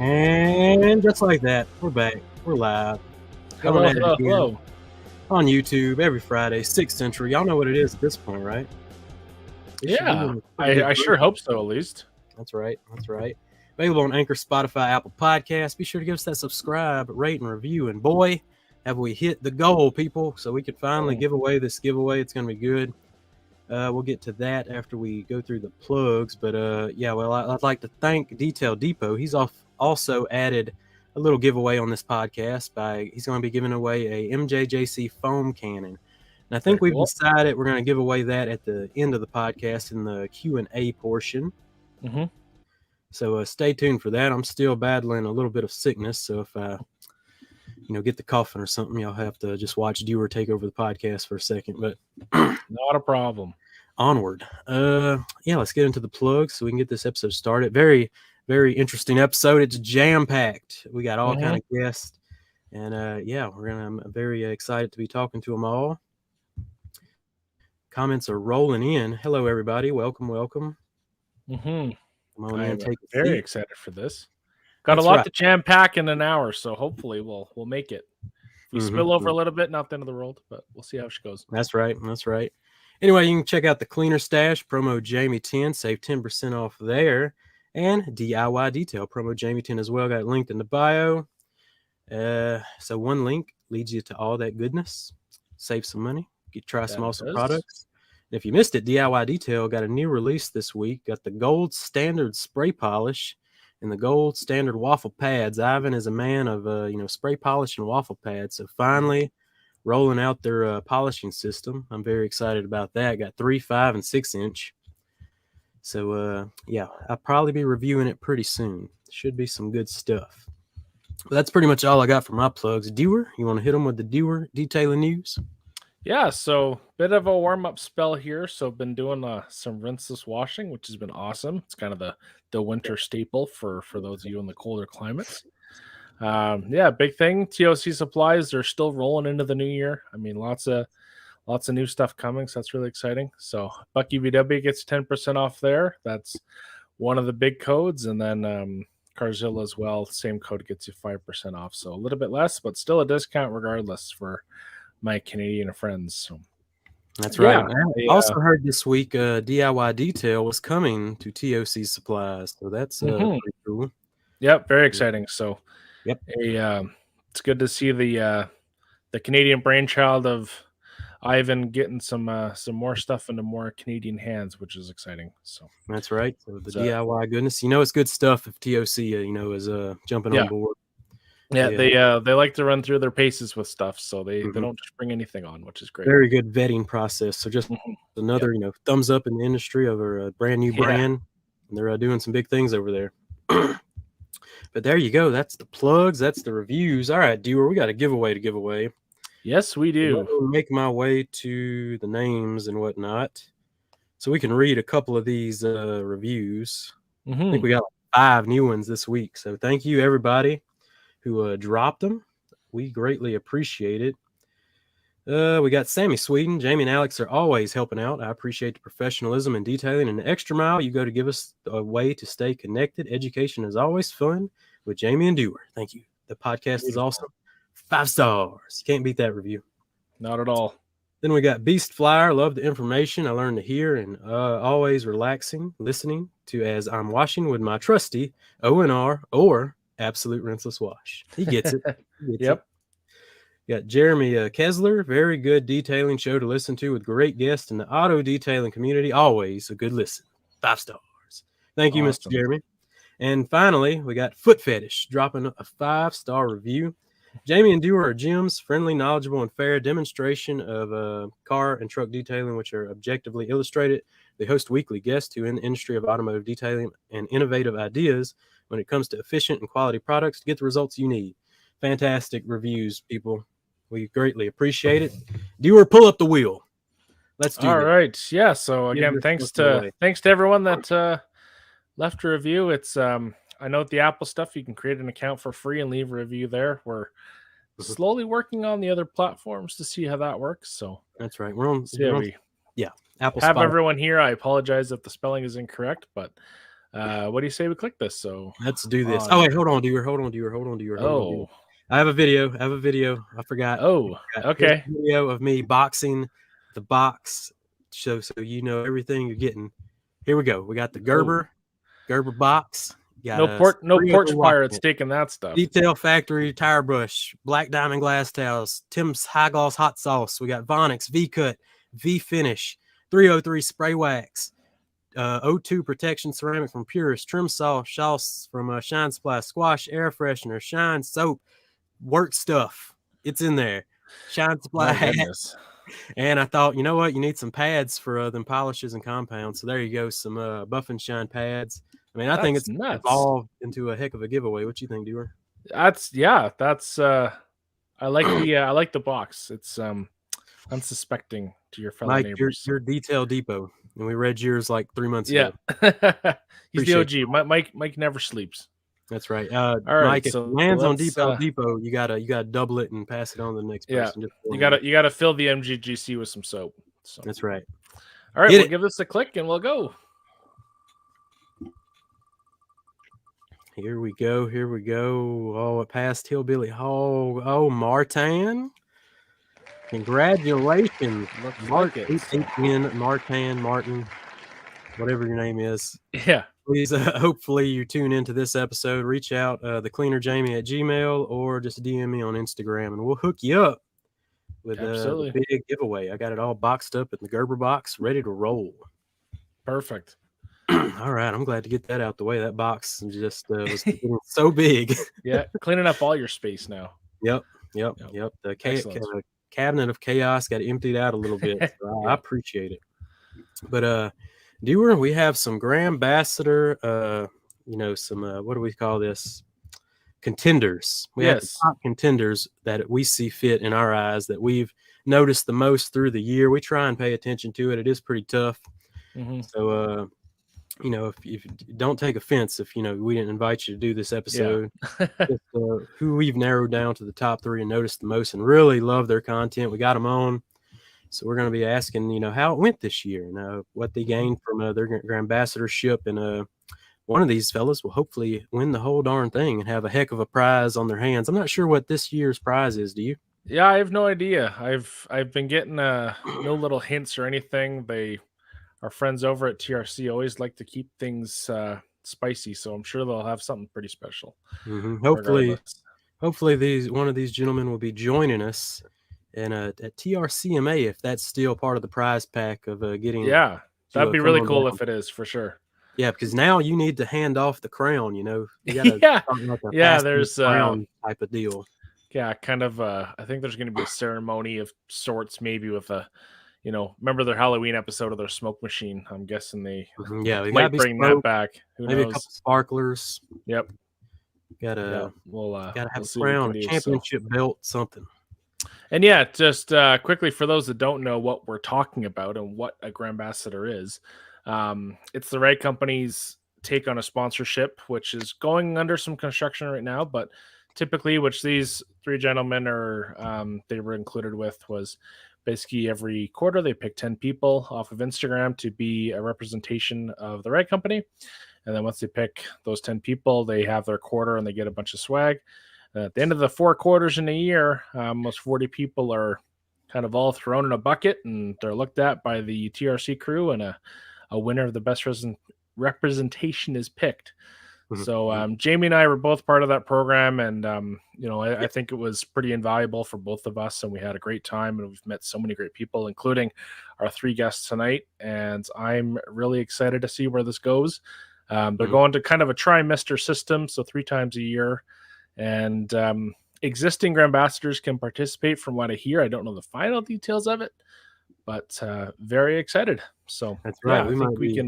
And just like that, we're back. We're live. Coming at it again Hello. on YouTube every Friday, 6 Central. Y'all know what it is at this point, right? It should be Yeah, in a pretty good I sure group. hope so, at least. That's right. Available on Anchor, Spotify, Apple Podcasts. Be sure to give us that subscribe, rate, and review. And boy, have we hit the goal, people, so we can finally give away this giveaway. It's going to be good. We'll get to that after we go through the plugs. But yeah, well, I'd like to thank Detail Depot. He's also added a little giveaway on this podcast. He's going to be giving away a MJJC foam cannon. And I think we've decided we're going to give away that at the end of the podcast in the Q&A portion. Mm-hmm. So stay tuned for that. I'm still battling a little bit of sickness, so if I get the coughing or something, you'll have to just watch Dewar take over the podcast for a second. But not a problem. Onward. Yeah, let's get into the plugs so we can get this episode started. Very, very interesting episode. It's jam-packed. We got all kind of guests. And yeah, I'm very excited to be talking to them all. Comments are rolling in. Hello, everybody. Welcome. Mm-hmm. Come on in, take a very seat. excited for this. Got a lot to jam pack in an hour, so hopefully we'll make it. If we spill over a little bit, not the end of the world, but we'll see how she goes. That's right. Anyway, you can check out the Cleaner Stash, promo Jamie10, save 10% off there. And DIY Detail, promo Jamie10 as well, got linked in the bio. So one link leads you to all that goodness. Save some money, try some awesome products. And if you missed it, DIY Detail got a new release this week. Got the gold standard spray polish and the gold standard waffle pads. Ivan is a man of spray polish and waffle pads. So finally rolling out their polishing system. I'm very excited about that. Got 3, 5, and 6 inch. So yeah, I'll probably be reviewing it pretty soon. Should be some good stuff. But that's pretty much all I got for my plugs. Dewar, you want to hit them with the Dewar detailing news? Yeah, so bit of a warm-up spell here. So been doing some rinseless washing, which has been awesome. It's kind of the winter staple for those of you in the colder climates. Yeah, big thing. TOC supplies, they're still rolling into the new year. I mean, lots of new stuff coming, so that's really exciting. So Bucky VW gets 10% off there. That's one of the big codes. And then Carzilla as well, same code gets you 5% off. So a little bit less, but still a discount regardless for my Canadian friends. So that's right. I also heard this week DIY Detail was coming to TOC supplies. So that's pretty cool. Yep, very exciting. So yep. It's good to see the Canadian brainchild of Ivan getting some more stuff into more Canadian hands, which is exciting. So that's right. So the DIY goodness, it's good stuff if TOC is jumping on board. Yeah, they like to run through their paces with stuff, so they don't just bring anything on, which is great. Very good vetting process. So just another thumbs up in the industry of a brand new brand, and they're doing some big things over there. But there you go. That's the plugs. That's the reviews. All right, Dewar, we got a giveaway to give away. Yes, we do. Let me make my way to the names and whatnot, so we can read a couple of these reviews. I think we got 5 new ones this week. So thank you, everybody who dropped them. We greatly appreciate it. We got Sammy Sweden. Jamie and Alex are always helping out. I appreciate the professionalism and detailing and the extra mile you go to give us a way to stay connected. Education is always fun with Jamie and Dewar. Thank you. The podcast is awesome. 5 stars. You can't beat that review. Not at all. Then we got Beast Flyer. Love the information I learned to hear and always relaxing, listening to as I'm washing with my trusty ONR or Absolute Rinseless Wash. He gets it. Yep. Got Jeremy Kessler. Very good detailing show to listen to with great guests in the auto detailing community. Always a good listen. 5 stars. Thank you, Mr. Jeremy. And finally, we got Foot Fetish dropping a 5-star review. Jamie and Dewar are Jim's friendly, knowledgeable, and fair demonstration of car and truck detailing, which are objectively illustrated. They host weekly guests who in the industry of automotive detailing and innovative ideas when it comes to efficient and quality products to get the results you need. Fantastic reviews, people. We greatly appreciate it. Dewar, pull up the wheel. Let's do it. All right. Yeah. So again, thanks to everyone that left a review. It's I know with the Apple stuff, you can create an account for free and leave a review there. We're slowly working on the other platforms to see how that works. So that's right. We're on. Apple. Have Everyone here. I apologize if the spelling is incorrect, but What do you say we click this? So let's do this. Oh wait, hold on, dear. Oh. I have a video. I forgot. Oh, Here's okay. a video of me boxing the box, so you know everything you're getting. Here we go. We got the Gerber box. No porch pirates taking that stuff. Detail Factory tire brush, Black Diamond glass towels, Tim's High Gloss hot sauce. We got Vonix V Cut, V Finish, 303 spray wax, O2 protection ceramic from Purist, trim sauce from Shine Splash, Squash air freshener, Shine soap, work stuff. It's in there. Shine Splash. And I thought, you know what? You need some pads for them polishes and compounds. So there you go. Some Buff and Shine pads. I mean, I think it's nuts. evolved into a heck of a giveaway. What you think, Dewar? That's I like the box. It's unsuspecting to your fellow Mike, neighbors. Your Detail Depot, and we read yours like 3 months ago. He's the OG. Mike never sleeps. That's right. All right, Mike, if it lands on Depot, you gotta double it and pass it on to the next person. You gotta fill the MGGC with some soap. So. That's right. All right, we'll give this a click and we'll go. Here we go. Oh, it passed Hillbilly Hall. Oh, Martin. Congratulations. Martin, whatever your name is. Yeah. Please, hopefully you tune into this episode. Reach out, thecleanerjamie@gmail, or just DM me on Instagram, and we'll hook you up with the big giveaway. I got it all boxed up in the Gerber box, ready to roll. Perfect. All right, I'm glad to get that out the way. That box just was so big. Yeah, cleaning up all your space now. Yep. The cabinet of chaos got emptied out a little bit. So I appreciate it. But Dewar, we have some Grambassador, some what do we call this? Contenders. We have the top contenders that we see fit in our eyes that we've noticed the most through the year. We try and pay attention to it. It is pretty tough. Mm-hmm. So if you don't take offense if we didn't invite you to do this episode, just, who we've narrowed down to the top 3 and noticed the most and really love their content. We got them on. So we're going to be asking, how it went this year and what they gained from their Grambassadorship. And one of these fellas will hopefully win the whole darn thing and have a heck of a prize on their hands. I'm not sure what this year's prize is. Do you? Yeah, I have no idea. I've been getting no little hints or anything. Our friends over at TRC always like to keep things spicy, so I'm sure they'll have something pretty special. Mm-hmm. Hopefully one of these gentlemen will be joining us. And at TRCMA, if that's still part of the prize pack of getting. Yeah, that'd be really cool if it is, for sure. Yeah, because now you need to hand off the crown, You gotta there's crown type of deal. Yeah, kind of. I think there's going to be a ceremony of sorts, maybe with a, remember their Halloween episode of their smoke machine? I'm guessing they might bring that back. Who maybe knows? A couple sparklers. Yep. Gotta have a see crown, a championship belt, something. And just quickly, for those that don't know what we're talking about and what a Grambassador is, it's the right company's take on a sponsorship, which is going under some construction right now. But typically, which these 3 gentlemen they were included with, was basically every quarter they pick 10 people off of Instagram to be a representation of the right company. And then once they pick those 10 people, they have their quarter and they get a bunch of swag. At the end of the 4 quarters in a year, most 40 people are kind of all thrown in a bucket, and they're looked at by the TRC crew, and a winner of the best representation is picked. Mm-hmm. So Jamie and I were both part of that program, and I think it was pretty invaluable for both of us, and we had a great time, and we've met so many great people, including our 3 guests tonight, and I'm really excited to see where this goes. They're going to kind of a trimester system, so 3 times a year. And existing Grambassadors can participate from what I hear. I don't know the final details of it, but very excited. So that's right. We might be going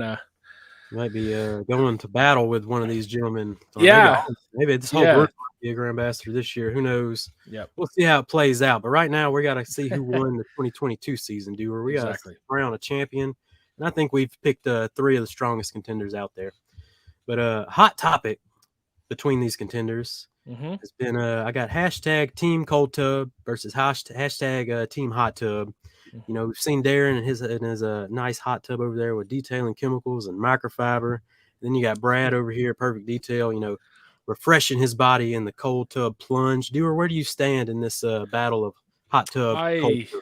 to battle with one of these gentlemen. Maybe this whole group might be a Grambassador this year. Who knows? Yeah, we'll see how it plays out. But right now, we got to see who won the 2022 season. We got to crown a champion, and I think we've picked 3 of the strongest contenders out there. But hot topic between these contenders. Mm-hmm. It's been I got hashtag Team Cold Tub versus hashtag Team Hot Tub. We've seen Darren in his nice hot tub over there with detailing chemicals and microfiber, Then you got Brad over here, Perfect Detail, refreshing his body in the cold tub plunge. Dewar, where do you stand in this battle of hot tub, cold tub?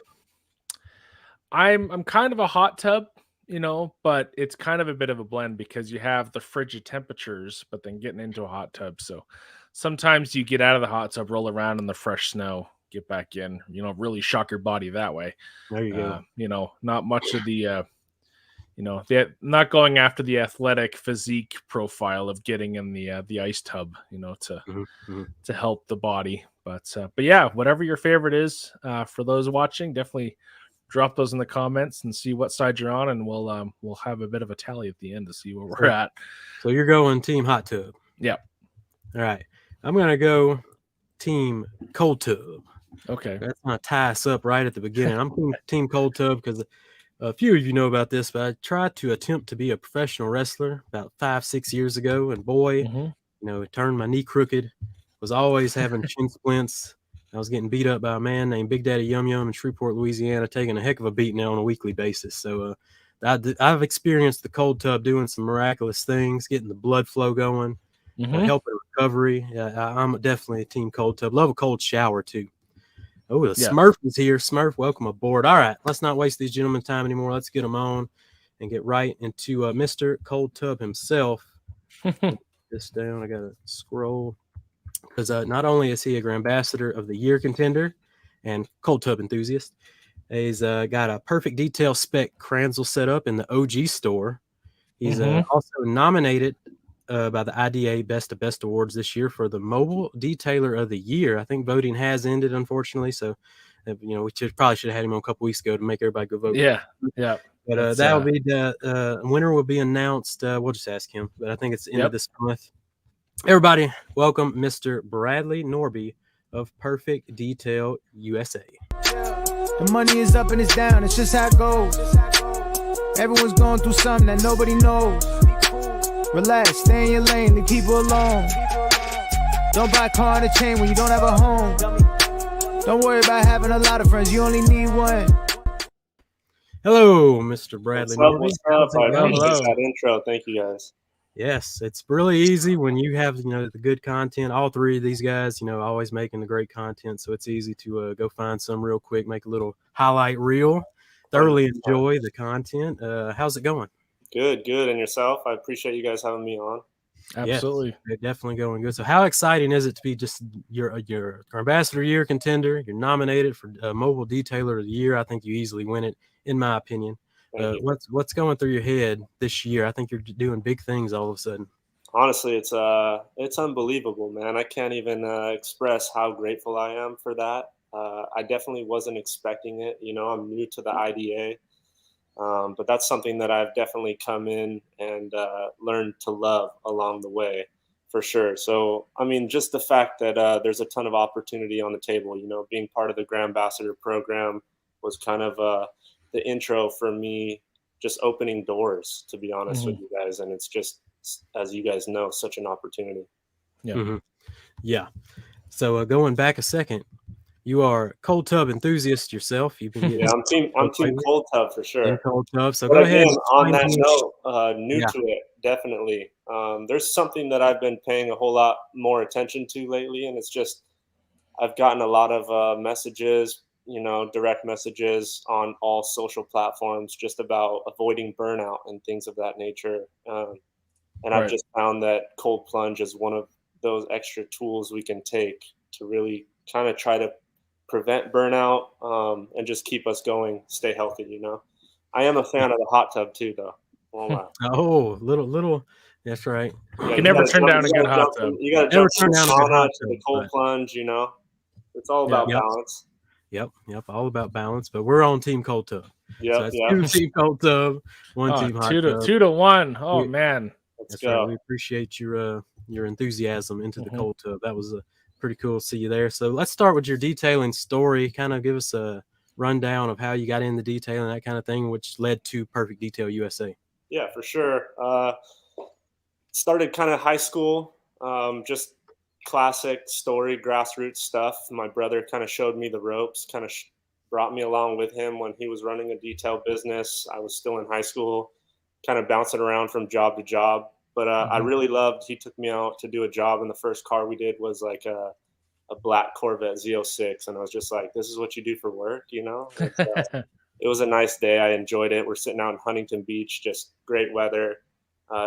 I'm kind of a hot tub, but it's kind of a bit of a blend because you have the frigid temperatures, but then getting into a hot tub. So sometimes you get out of the hot tub, roll around in the fresh snow, get back in, really shock your body that way. There you go. Not much of the not going after the athletic physique profile of getting in the ice tub, to help the body. But yeah, whatever your favorite is, for those watching, definitely drop those in the comments and see what side you're on, and we'll have a bit of a tally at the end to see where we're at. So you're going team hot tub. Yeah. All right. I'm gonna go team cold tub. Okay. That's gonna tie us up right at the beginning. I'm team cold tub because a few of you know about this, but I tried to attempt to be a professional wrestler about 5-6 years ago, and boy, it turned my knee crooked. Was always having shin splints. I was getting beat up by a man named Big Daddy Yum Yum in Shreveport, Louisiana, taking a heck of a beating now on a weekly basis. So I've experienced the cold tub doing some miraculous things, getting the blood flow going, helping recovery. I'm definitely a team cold tub. Love a cold shower too. Oh, the Smurf is here. Smurf, welcome aboard. All right, let's not waste these gentlemen's time anymore. Let's get them on and get right into Mr. Cold Tub himself. Put this down. I got to scroll. Because not only is he a Grambassador of the Year contender and cold tub enthusiast, he's got a Perfect Detail spec Kranzel set up in the OG store. He's also nominated by the IDA Best of Best Awards this year for the Mobile Detailer of the Year. I think voting has ended, unfortunately. So, we probably should have had him on a couple weeks ago to make everybody go vote. Yeah. But that'll be the winner will be announced. We'll just ask him. But I think it's the end of this month. Everybody, welcome Mr. Bradley Norby of Perfect Detail USA. The money is up and it's down. It's just how it goes. Everyone's going through something that nobody knows. Relax, stay in your lane, leave people alone. Don't buy a car and a chain when you don't have a home. Don't worry about having a lot of friends. You only need one. Hello, Mr. Bradley Norby. What's up? I appreciate that intro. Thank you, guys. Yes, it's really easy when you have, the good content. All three of these guys, always making the great content. So it's easy to go find some real quick, make a little highlight reel, thoroughly enjoy the content. How's it going? Good. And yourself? I appreciate you guys having me on. Absolutely. Yes, definitely going good. So how exciting is it to be just your Ambassador Year contender? You're nominated for Mobile Detailer of the Year. I think you easily win it, in my opinion. What's going through your head this year? I think you're doing big things all of a sudden. Honestly, it's unbelievable, man. I can't even express how grateful I am for that. I definitely wasn't expecting it. I'm new to the IDA, but that's something that I've definitely come in and learned to love along the way, for sure. So, just the fact that there's a ton of opportunity on the table. Being part of the Grambassador program was kind of the intro for me, just opening doors, to be honest with you guys. And it's just, as you guys know, such an opportunity. Yeah. So going back a second, you are cold tub enthusiast yourself. You've been I'm team cold tub for sure. Cold tub. So but go ahead. On that note, new to it, definitely. There's something that I've been paying a whole lot more attention to lately, and it's just I've gotten a lot of messages, direct messages on all social platforms just about avoiding burnout and things of that nature. And I've just found that cold plunge is one of those extra tools we can take to really kind of try to prevent burnout and just keep us going, stay healthy, I am a fan of the hot tub too, though. Oh, little. That's right. Yeah, you can never turn down a good hot tub. You got to jump from the sauna to the cold plunge, It's all about balance. Yep. All about balance. But we're on team cold tub. Yeah. So 2 team cold tub, 1 team hot tub. 2 to 1. Oh man. Let's go. Right. We appreciate your enthusiasm into the cold tub. That was pretty cool to see you there. So let's start with your detailing story. Kind of give us a rundown of how you got into detailing, that kind of thing, which led to Perfect Detail USA. Yeah, for sure. Started kind of high school, just classic story, grassroots stuff. My brother kind of showed me the ropes, kind of brought me along with him when he was running a detail business. I was still in high school, kind of bouncing around from job to job. But I really loved, he took me out to do a job, and the first car we did was like a black Corvette Z06. And I was just like, this is what you do for work, you know? It was a nice day. I enjoyed it. We're sitting out in Huntington Beach, just great weather.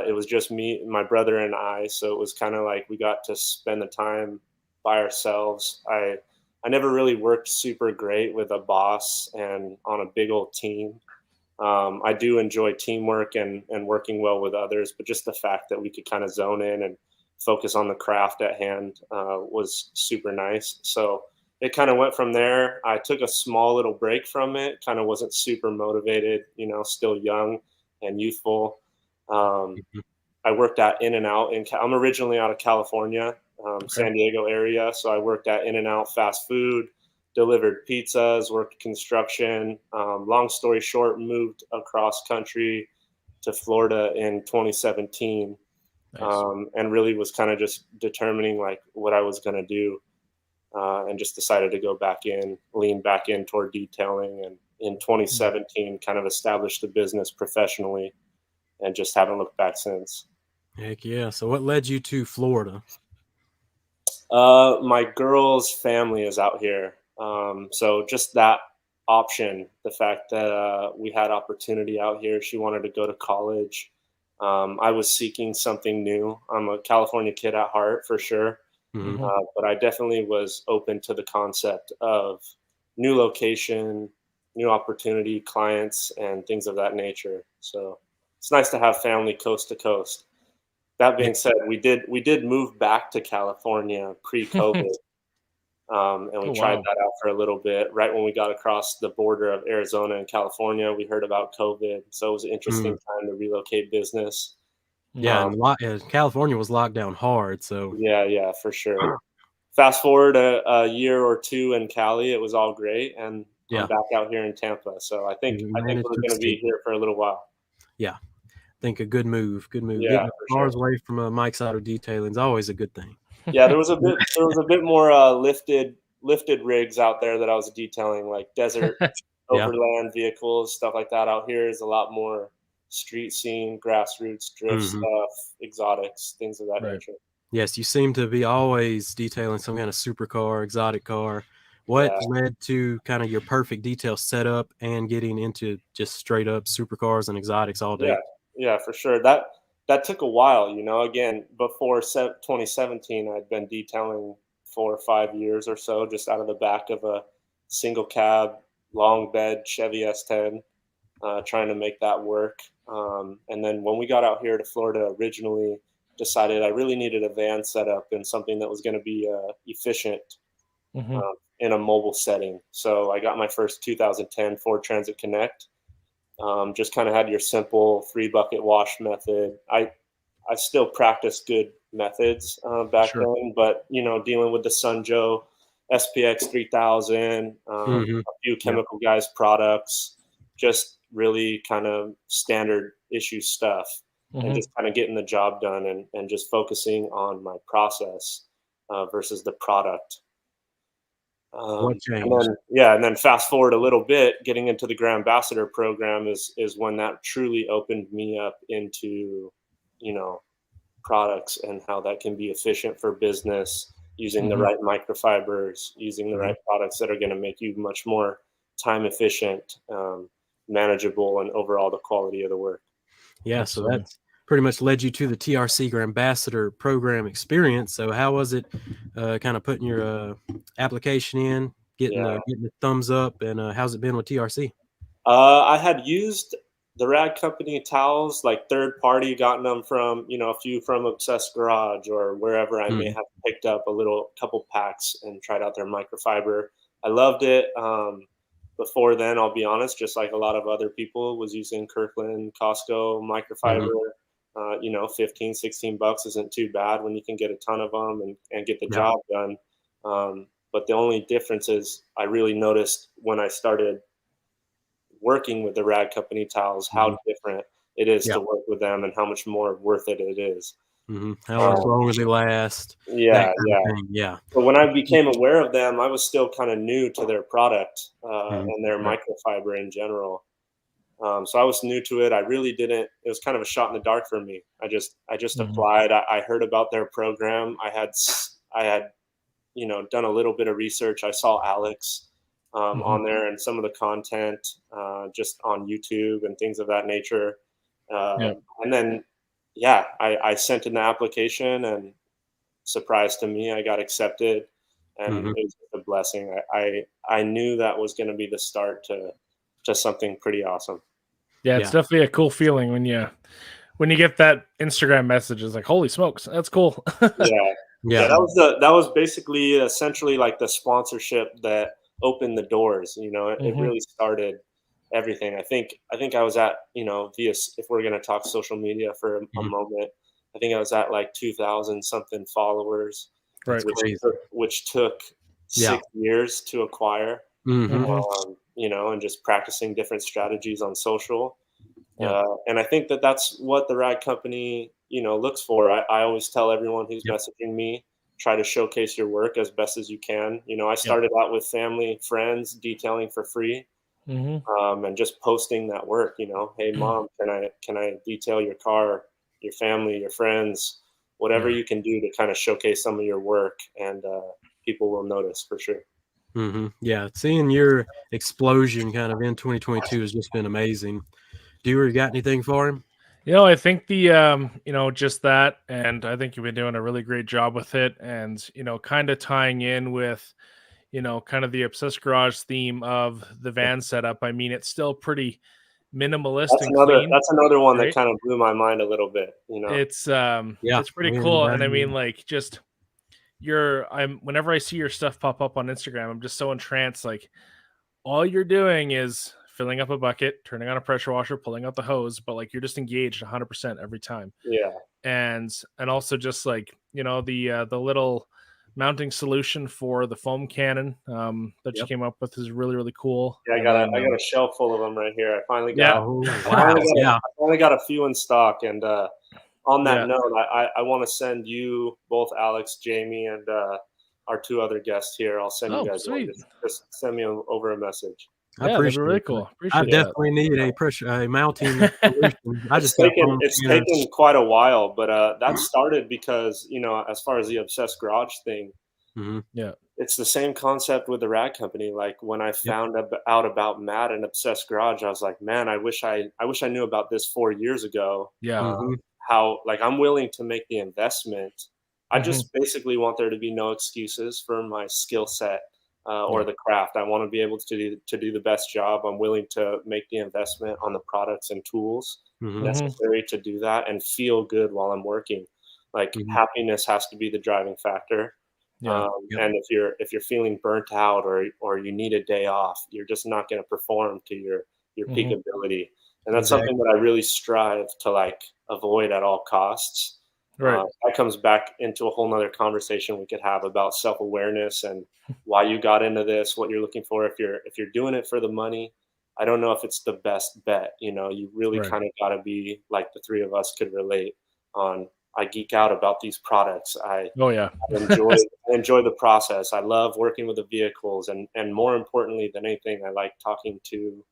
It was just me, my brother, and I. So it was kind of like we got to spend the time by ourselves. I never really worked super great with a boss and on a big old team. I do enjoy teamwork and working well with others, but just the fact that we could kind of zone in and focus on the craft at hand was super nice. So it kind of went from there. I took a small little break from it, kind of wasn't super motivated, you know, still young and youthful. I worked at In-N-Out. I'm originally out of California, San Diego area. So I worked at In-N-Out fast food, delivered pizzas, worked construction. Long story short, moved across country to Florida in 2017. Nice. And really was kind of just determining like what I was going to do, and just decided to go back in, lean back in toward detailing. And in 2017, kind of established the business professionally and just haven't looked back since. Heck yeah. So what led you to Florida? My girl's family is out here. So just that option, the fact that we had opportunity out here, she wanted to go to college. I was seeking something new. I'm a California kid at heart for sure. But I definitely was open to the concept of new location, new opportunity, clients, and things of that nature. So it's nice to have family coast to coast. That being said, we did move back to California pre-COVID. And we tried that out for a little bit. Right when we got across the border of Arizona and California, we heard about COVID. So it was an interesting time to relocate business. Yeah, and California was locked down hard. So yeah, for sure. Fast forward a year or two in Cali, it was all great, and I'm back out here in Tampa. So I think we're going to be here for a little while. Yeah, I think a good move. Good move. Yeah, getting cars away from Mike's Auto Detailing is always a good thing. Yeah, there was a bit more lifted rigs out there that I was detailing, like desert overland vehicles, stuff like that. Out here is a lot more street scene, grassroots, drift stuff, exotics, things of that nature. Yes, you seem to be always detailing some kind of supercar, exotic car. What led to kind of your perfect detail setup and getting into just straight up supercars and exotics all day? Yeah, for sure. That took a while, you know. Again, before 2017, I'd been detailing 4 or 5 years or so, just out of the back of a single cab, long bed Chevy S10, trying to make that work. And then when we got out here to Florida, originally decided I really needed a van setup and something that was going to be efficient in a mobile setting. So I got my first 2010 Ford Transit Connect. Just kind of had your simple 3-bucket wash method. I still practice good methods back then, but you know, dealing with the Sunjoe SPX 3000, a few Chemical Guys products, just really kind of standard issue stuff, and just kind of getting the job done and just focusing on my process versus the product. What changed? And then fast forward a little bit, getting into the Grambassador program is when that truly opened me up into, you know, products and how that can be efficient for business, using the right microfibers, using the right products that are going to make you much more time efficient, manageable, and overall the quality of the work. Yeah, so that's pretty much led you to the TRC Grambassador program experience. So how was it kind of putting your application in, getting the thumbs up, and how's it been with TRC? I had used the Rag Company towels, like third party, gotten them from, you know, a few from Obsessed Garage or wherever I may have picked up a couple packs and tried out their microfiber. I loved it. Before then, I'll be honest, just like a lot of other people, was using Kirkland, Costco microfiber. You know, $15-$16 isn't too bad when you can get a ton of them and get the job done. But the only difference is I really noticed when I started working with the Rag Company towels how different it is to work with them and how much more worth it is. How much longer they last. Yeah. But when I became Mm-hmm. aware of them, I was still kind of new to their product and their microfiber in general. So I was new to it. I really didn't. It was kind of a shot in the dark for me. I just applied. I heard about their program. I had done a little bit of research. I saw Alex on there and some of the content just on YouTube and things of that nature. And then, I sent in the application, and surprise to me, I got accepted, and it was a blessing. I knew that was going to be the start to something pretty awesome. Yeah, it's definitely a cool feeling when you get that Instagram message. It's like, holy smokes, that's cool. Yeah, that was basically essentially like the sponsorship that opened the doors. It really started everything. I think I was at, via, if we're going to talk social media for a moment, I think I was at like 2,000 something followers, right? Which took 6 years to acquire. And just practicing different strategies on social. And I think that's what the rag company, looks for. I always tell everyone who's messaging me, try to showcase your work as best as you can. I started out with family, friends, detailing for free, and just posting that work. Hey mom, can I detail your car, your family, your friends, whatever you can do to kind of showcase some of your work, and people will notice for sure. Yeah, seeing your explosion kind of in 2022 has just been amazing. Do you got anything for him? I think the just that, and I think you've been doing a really great job with it, and kind of tying in with kind of the Obsessed Garage theme of the van setup. I mean, it's still pretty minimalist and clean. That's another one that kind of blew my mind a little bit. It's pretty cool, and I mean, like, just whenever I see your stuff pop up on Instagram, I'm just so entranced. Like, all you're doing is filling up a bucket, turning on a pressure washer, pulling out the hose, but like you're just engaged 100% every time. Yeah. And also just like, the little mounting solution for the foam cannon that you came up with is really, really cool. Yeah, I got a shelf full of them right here. I finally got I finally got a few in stock. And on that note, I want to send you both, Alex, Jamie, and our two other guests here. I'll send you guys one. Just send me over a message. I appreciate really cool. I definitely need a mounting solution. It's taken quite a while, but that started because, as far as the Obsessed Garage thing, it's the same concept with the rag company. Like when I found out about Matt and Obsessed Garage, I was like, man, I wish I knew about this 4 years ago. How, like, I'm willing to make the investment. I just basically want there to be no excuses for my skill set. Or the craft. I want to be able to do the best job. I'm willing to make the investment on the products and tools necessary to do that and feel good while I'm working. Like happiness has to be the driving factor. And if you're feeling burnt out or you need a day off, you're just not going to perform to your peak ability. And that's something that I really strive to like avoid at all costs. Right. That comes back into a whole nother conversation we could have about self-awareness and why you got into this, what you're looking for. If you're doing it for the money, I don't know if it's the best bet. You really kind of got to be like the three of us could relate on. I geek out about these products. I enjoy the process. I love working with the vehicles, and more importantly than anything, I like talking to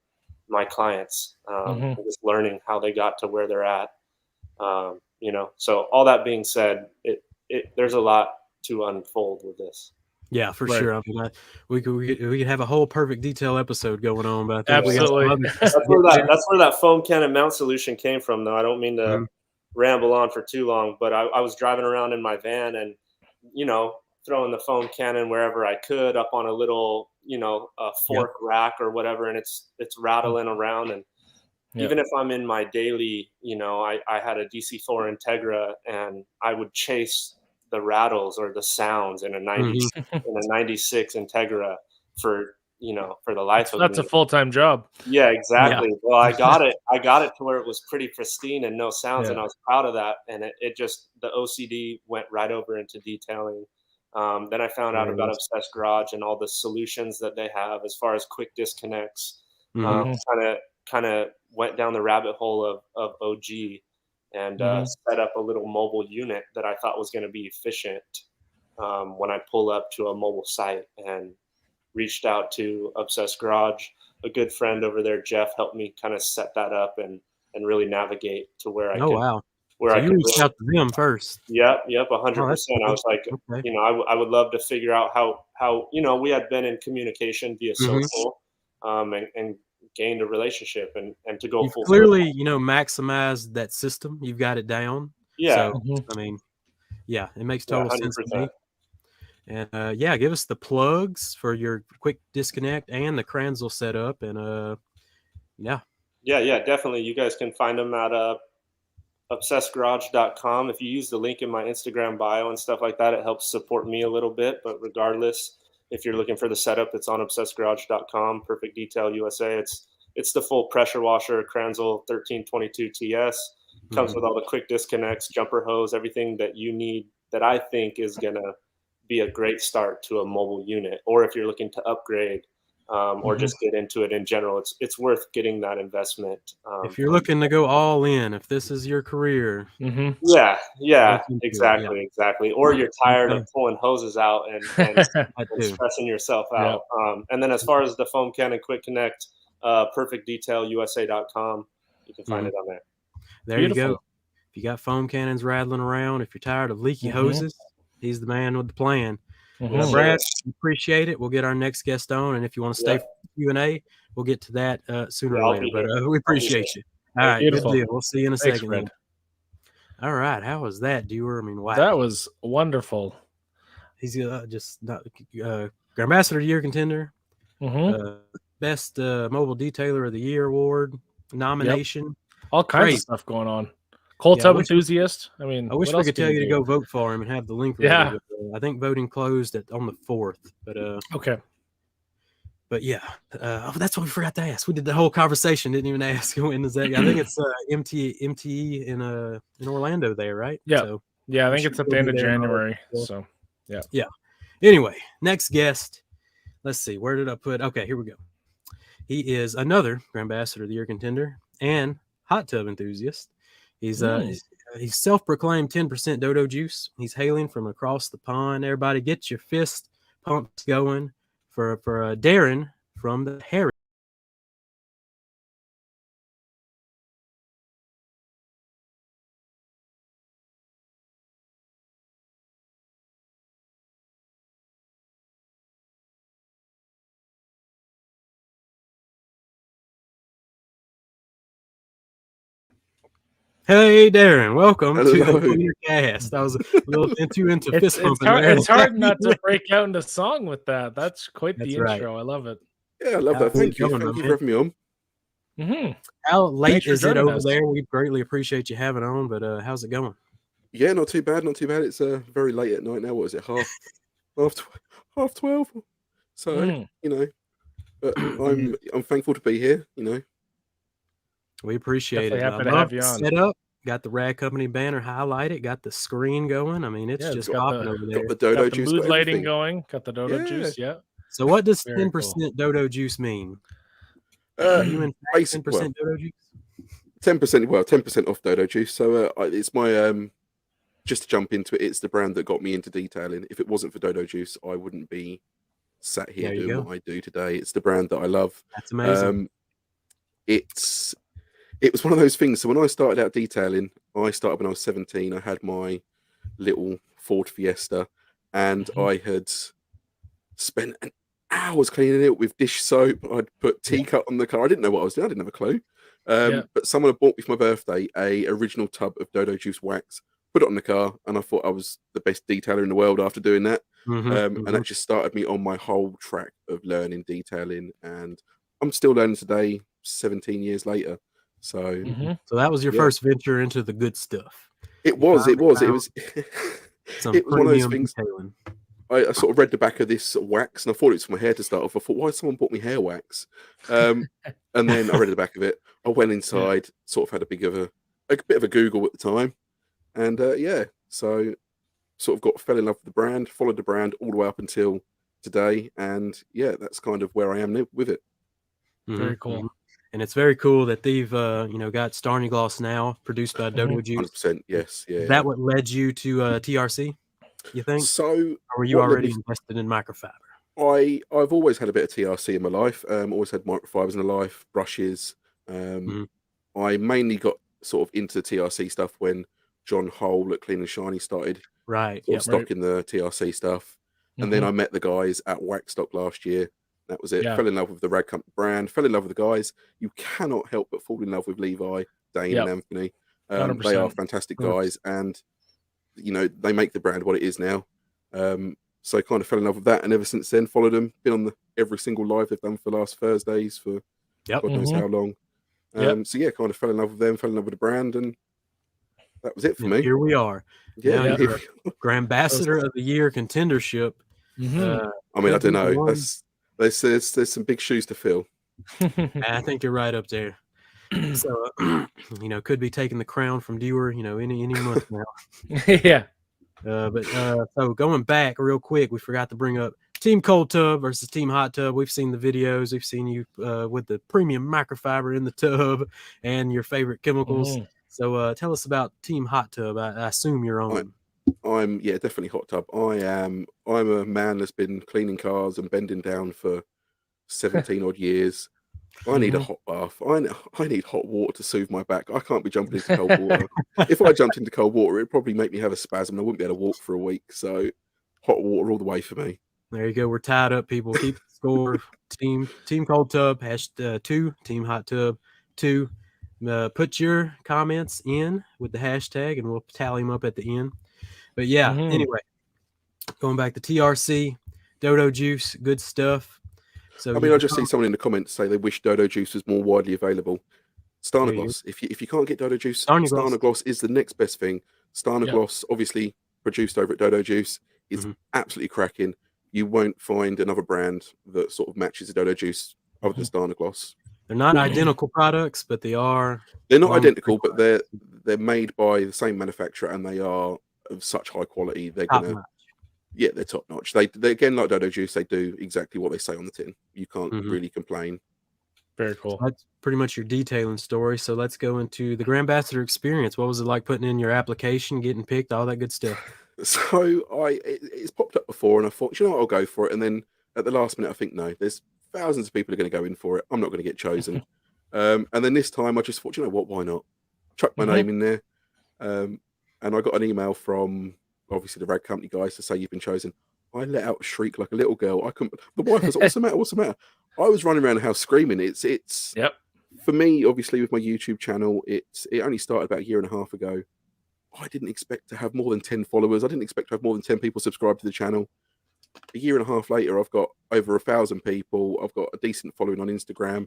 my clients, and just learning how they got to where they're at. So all that being said, there's a lot to unfold with this. Yeah, for sure. I mean, we could have a whole perfect detail episode going on, but absolutely, that's where that foam cannon mount solution came from. Though I don't mean to ramble on for too long, but I was driving around in my van and throwing the foam cannon wherever I could up on a little a fork rack or whatever, and it's rattling around. And even if I'm in my daily, I had a DC4 Integra, and I would chase the rattles or the sounds in a 96 Integra for the life of me. That's a full-time job. Yeah, exactly. Yeah. Well, I got it to where it was pretty pristine and no sounds, and I was proud of that. And it just, the OCD went right over into detailing. Then I found out about Obsessed Garage and all the solutions that they have as far as quick disconnects. Kind of went down the rabbit hole of OG and set up a little mobile unit that I thought was going to be efficient when I pull up to a mobile site, and reached out to Obsessed Garage. a good friend over there, Jeff, helped me kind of set that up and really navigate to where I Oh could wow! where So I you could reached really, out to them first. Yep, Oh, that's 100%. I cool. was like, Okay. you know, I would love to figure out how we had been in communication via Mhm. social, and gained a relationship and to go You've full circle. clearly, maximized that system. You've got it down. Yeah, So, Mhm. I mean, yeah, it makes yeah, total sense to me. 100%. And yeah, give us the plugs for your quick disconnect and the Kranzel setup. And yeah, Yeah, definitely. You guys can find them at obsessgarage.com. If you use the link in my Instagram bio and stuff like that, it helps support me a little bit. But regardless, if you're looking for the setup, it's on obsessgarage.com. Perfect Detail USA. It's the full pressure washer, Kranzel 1322 TS. Comes Mhm. with all the quick disconnects, jumper hose, everything that you need that I think is gonna be a great start to a mobile unit. Or if you're looking to upgrade, or Mhm. just get into it in general, it's worth getting that investment. If you're looking to go all in, if this is your career, Mhm. Yeah, look into it. Yeah, exactly. Or you're tired of okay. pulling hoses out and That and too. stressing yourself Yeah. out. And then as far as the foam cannon quick connect, perfectdetailusa.com, you can find Mhm. it on there. There you go. Beautiful. If you got foam cannons rattling around, if you're tired of leaky Mhm. hoses, he's the man with the plan. Yes, Mhm. sir. Brad, appreciate it. We'll get our next guest on, and if you want to stay Yep. for Q&A, we'll get to that sooner Yeah, or I'll later. be But here. we I'll be appreciate you. All Thank right, you. good Beautiful. deal. We'll see you in a Thanks, second. Fred. Then. All right, how was that, Dewar? I mean, wow. That was wonderful. He's just not Grambassador of the Year contender, Mhm. best mobile detailer of the year award nomination. All kinds Crazy. of stuff going on. Cold Yeah, tub enthusiast. I mean, I wish what we else could can tell you to do? go vote for him and have the link ready. Yeah. But, I think voting closed on the 4th. Okay. But yeah, that's what we forgot to ask. We did the whole conversation, didn't even ask when is that. I think it's MTE in Orlando there, right? Yeah. So Yeah, I we think should it's at go the be end of there in August. January. So, yeah. Yeah. Anyway, next guest. Let's see. Where did I put? Okay, here we go. He is another Grambassador of the Year contender and hot tub enthusiast. He's he's self-proclaimed 10% dodo juice. He's hailing from across the pond. Everybody, get your fist pumps going for Darren from the Harry. Hey, Darren, welcome to the Hello. Cleaner Cast. I was a little too into fist It's pumping there. it's hard not to break out into song with that. That's quite That's the right. intro. I love it. Yeah, I love that. How's it Thank you. going, Thank my you man? for having me on. Mhm. How late Thanks for is it joining over us. there? We greatly appreciate you having on, but how's it going? Yeah, not too bad. Not too bad. It's very late at night now. What is it? Half 12. So Mm. you know, but I'm thankful to be here. You know, We appreciate Definitely it. happy to I love have you the on. setup. Got the Rad Company banner highlighted. Got the screen going. I mean, it's Yeah, just it's got popping over there. got the dodo Got the juice, mood got lighting everything. going. Got the dodo Yeah. juice. Yeah. So, what does Very 10% dodo juice mean? Are you in fact Basically, 10% dodo juice? 10%. Well, 10% off dodo juice. So it's my just to jump into it. It's the brand that got me into detailing. If it wasn't for dodo juice, I wouldn't be sat here There you doing go. what I do today. It's the brand that I love. That's amazing. It was one of those things. So when I started out detailing, I started when I was 17. I had my little Ford Fiesta, and I had spent an hours cleaning it with dish soap. I'd put tea cut on the car. I didn't know what I was doing. I didn't have a clue. But someone had bought me for my birthday a original tub of dodo juice wax, put it on the car, and I thought I was the best detailer in the world after doing that. And that just started me on my whole track of learning detailing, and I'm still learning today, 17 years later. So, So that was your first venture into the good stuff. it was some it was one of those premium things. detailing. I sort of read the back of this wax, and I thought it was for my hair to start off. I thought, why has someone bought me hair wax? And then I read the back of it. I went inside, sort of had a bit of a Google at the time, and so sort of fell in love with the brand, followed the brand all the way up until today, and yeah, that's kind of where I am with it. Very cool. And it's very cool that they've got Starny Gloss now produced by Dodo Juice. 100%, yes, yeah. Is that what led you to TRC? You think? So, or were you already invested in microfiber? I've always had a bit of TRC in my life. Always had microfibers in my life, brushes. Mhm. I mainly got sort of into the TRC stuff when John Hole at Clean and Shiny started Right. sort of Yep. stocking the TRC stuff. And then Mhm. I met the guys at Waxstock last year. That was it. Yeah. Fell in love with the Rag Company brand. Fell in love with the guys. You cannot help but fall in love with Levi, Dane, Yep. and Anthony. They 100%. are fantastic 100%. guys, and they make the brand what it is now. So I kind of fell in love with that, and ever since then, followed them. Been on every single live they've done for the last Thursdays for Yep. God knows Mhm. how long. Yep. So yeah, kind of fell in love with them, fell in love with the brand, and that was it for And me. here we are. Yeah, Now Yeah. you're a Grambassador of the Year contendership. Mhm. I mean, I could be don't know. one. There's some big shoes to fill. I think you're right up there. So, could be taking the crown from Dewar, any month now. Yeah. So going back real quick, we forgot to bring up Team Cold Tub versus Team Hot Tub. We've seen the videos. We've seen you with the premium microfiber in the tub and your favorite chemicals. Mhm. So tell us about Team Hot Tub. I assume you're on. I'm definitely hot tub. I'm a man that's been cleaning cars and bending down for 17 odd years. I need a Mhm. hot bath. I need hot water to soothe my back. I can't be jumping into cold water. If I jumped into cold water, it'd probably make me have a spasm and I wouldn't be able to walk for a week. So hot water all the way for me. There you go. We're tied up, people. Keep the score. Team Cold Tub, #2, Team Hot Tub 2. Put your comments in with the hashtag and we'll tally them up at the end. But yeah, Mhm. anyway, going back to TRC, Dodo Juice, good stuff. So I mean, I just see someone in the comments say they wish Dodo Juice was more widely available. Starnagloss. If you can't get Dodo Juice, Starnagloss. Starnagloss is the next best thing. Starnagloss, obviously produced over at Dodo Juice, is absolutely cracking. You won't find another brand that sort of matches the Dodo Juice other than Starnagloss. They're not identical products, but they are. They're not identical, but they're made by the same manufacturer and they are of such high quality. They're gonna, they're top notch. They again, like Dodo Juice, they do exactly what they say on the tin. You can't really complain. Very cool. So that's pretty much your detailing story. So let's go into the Grambassador experience. What was it like putting in your application, getting picked, all that good stuff? So it's popped up before, and I thought, you know what, I'll go for it. And then at the last minute, I think no, there's thousands of people are going to go in for it. I'm not going to get chosen. And then this time, I just thought, you know what, why not? Chuck my name in there. And I got an email from obviously the Rag Company guys to say you've been chosen. I let out a shriek like a little girl. I couldn't. The wife was, what's the matter? What's the matter? I was running around the house screaming. It's for me, obviously, with my YouTube channel, it only started about a year and a half ago. I didn't expect to have more than 10 followers. I didn't expect to have more than 10 people subscribed to the channel. A year and a half later, I've got over 1,000 people. I've got a decent following on Instagram,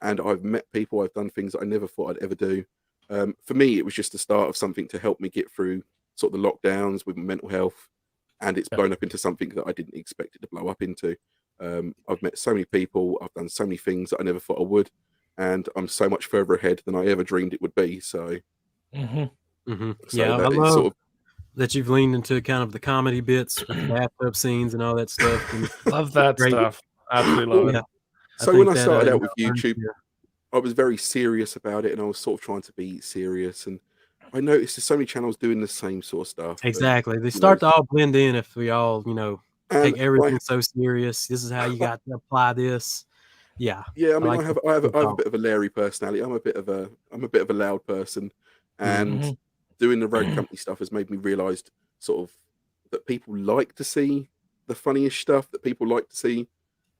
and I've met people. I've done things that I never thought I'd ever do. For me, it was just the start of something to help me get through sort of the lockdowns with mental health, and it's blown up into something that I didn't expect it to blow up into. I've met so many people. I've done so many things that I never thought I would, and I'm so much further ahead than I ever dreamed it would be. So. So I love that you've leaned into kind of the comedy bits, with the bathtub scenes, and all that stuff. And love that stuff. Absolutely love it. So when I started out with YouTube, I was very serious about it, and I was sort of trying to be serious. And I noticed there's so many channels doing the same sort of stuff. Exactly, they start to all blend in if we all, take everything so serious. This is how you got to apply this. Yeah. Yeah, I mean, I have a bit of a Larry personality. I'm a bit of a loud person, and doing the Rag Company stuff has made me realize sort of that people like to see the funniest stuff, that people like to see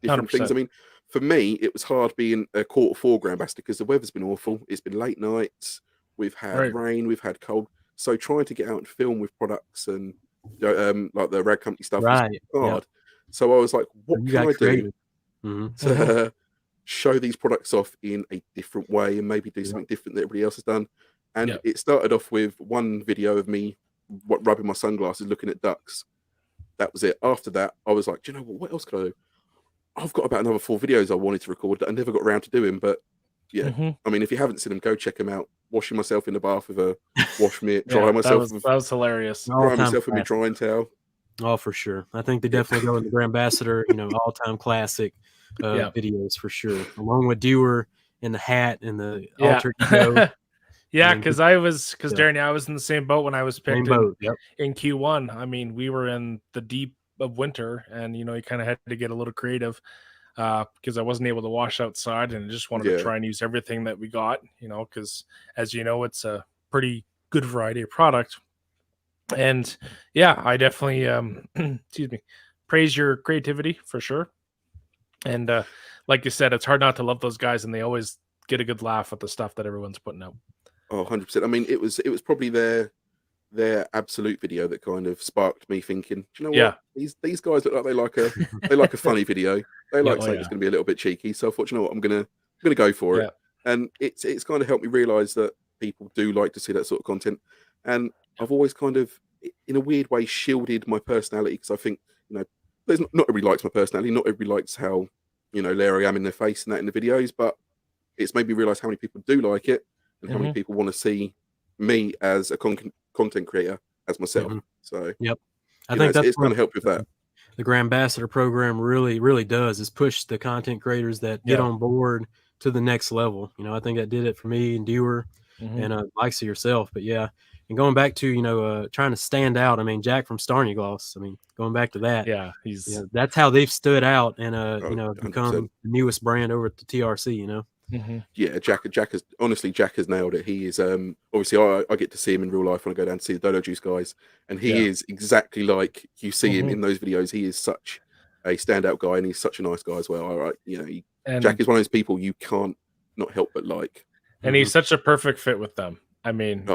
different 100%. Things. I mean, for me, it was hard being a Q4 Grambassador because the weather's been awful. It's been late nights. We've had rain. We've had cold. So trying to get out and film with products and like the Rag Company stuff was hard. So I was like, what can I do to show these products off in a different way and maybe do something different that everybody else has done? And it started off with one video of me rubbing my sunglasses, looking at ducks. That was it. After that, I was like, do you know what else could I do? I've got about another 4 videos I wanted to record that I never got around to doing. But I mean, if you haven't seen them, go check them out. Washing myself in the bath with a wash mitt, dry myself. That was hilarious. Dry myself with my drying towel. Oh, for sure. I think they definitely go in the Grambassador, all-time classic videos for sure. Along with Dewar and the hat and the alter ego. Because Darren, I was in the same boat when I was picked in Q1. I mean, we were in the deep of winter, and you kind of had to get a little creative because I wasn't able to wash outside, and I just wanted to try and use everything that we got, because as you know, it's a pretty good variety of product. And yeah, I definitely excuse me, praise your creativity for sure. And like you said, it's hard not to love those guys, and they always get a good laugh at the stuff that everyone's putting out. Oh, 100%. I mean, it was probably their absolute video that kind of sparked me thinking, do you know what? These guys look like they like a funny video. They like something that's going to be a little bit cheeky. So I thought, you know what, I'm gonna go for it. And it's kind of helped me realize that people do like to see that sort of content. And I've always kind of, in a weird way, shielded my personality, because I think, there's not everybody likes my personality. Not everybody likes how, there I am in their face and that in the videos, but it's made me realize how many people do like it and how many people want to see me as a content creator as myself. So I think that's it's going to help with that. The Grambassador program really does is push the content creators that get on board to the next level. I think that did it for me and Dewar and likes of yourself. But yeah, and going back to trying to stand out. I mean, Jack from Starny Gloss. I mean, going back to that. Yeah, he's that's how they've stood out and become the newest brand over at the TRC. Yeah, Jack has nailed it. He is obviously I get to see him in real life when I go down to see the Dodo Juice guys, and he is exactly like you see him in those videos. He is such a standout guy, and he's such a nice guy as well. All right, Jack is one of those people you can't not help but like, and he's such a perfect fit with them. I mean,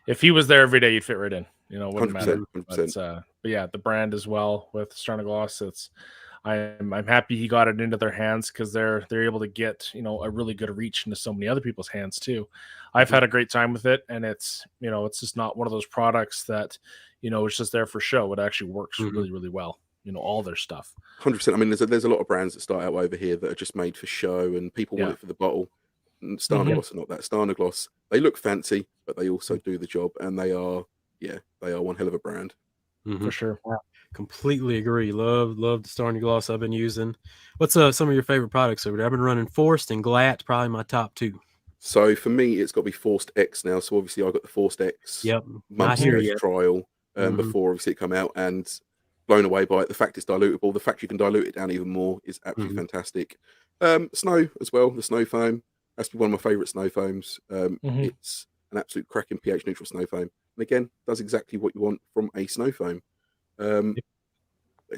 if he was there every day, you'd fit right in. Wouldn't matter. 100%. But yeah, the brand as well with Starny Gloss. I'm happy he got it into their hands, because they're able to get a really good reach into so many other people's hands too. I've had a great time with it, and it's it's just not one of those products that it's just there for show. It actually works really well. All their stuff. 100%. I mean, there's a lot of brands that start out over here that are just made for show, and people want it for the bottle. And Starny Gloss are not that. Starny Gloss, they look fancy, but they also do the job, and they are one hell of a brand. For sure. Yeah. Completely agree. Love the Starny Gloss I've been using. What's some of your favorite products over there? I've been running Forced and Glatt, probably my top two. So for me, it's got to be Forced X now. So obviously I got the Forced X months trial before obviously it come out, and blown away by it. The fact it's dilutable, the fact you can dilute it down even more is absolutely fantastic. Snow as well, the snow foam. That's one of my favorite snow foams. It's an absolute cracking pH neutral snow foam. And again, does exactly what you want from a snow foam.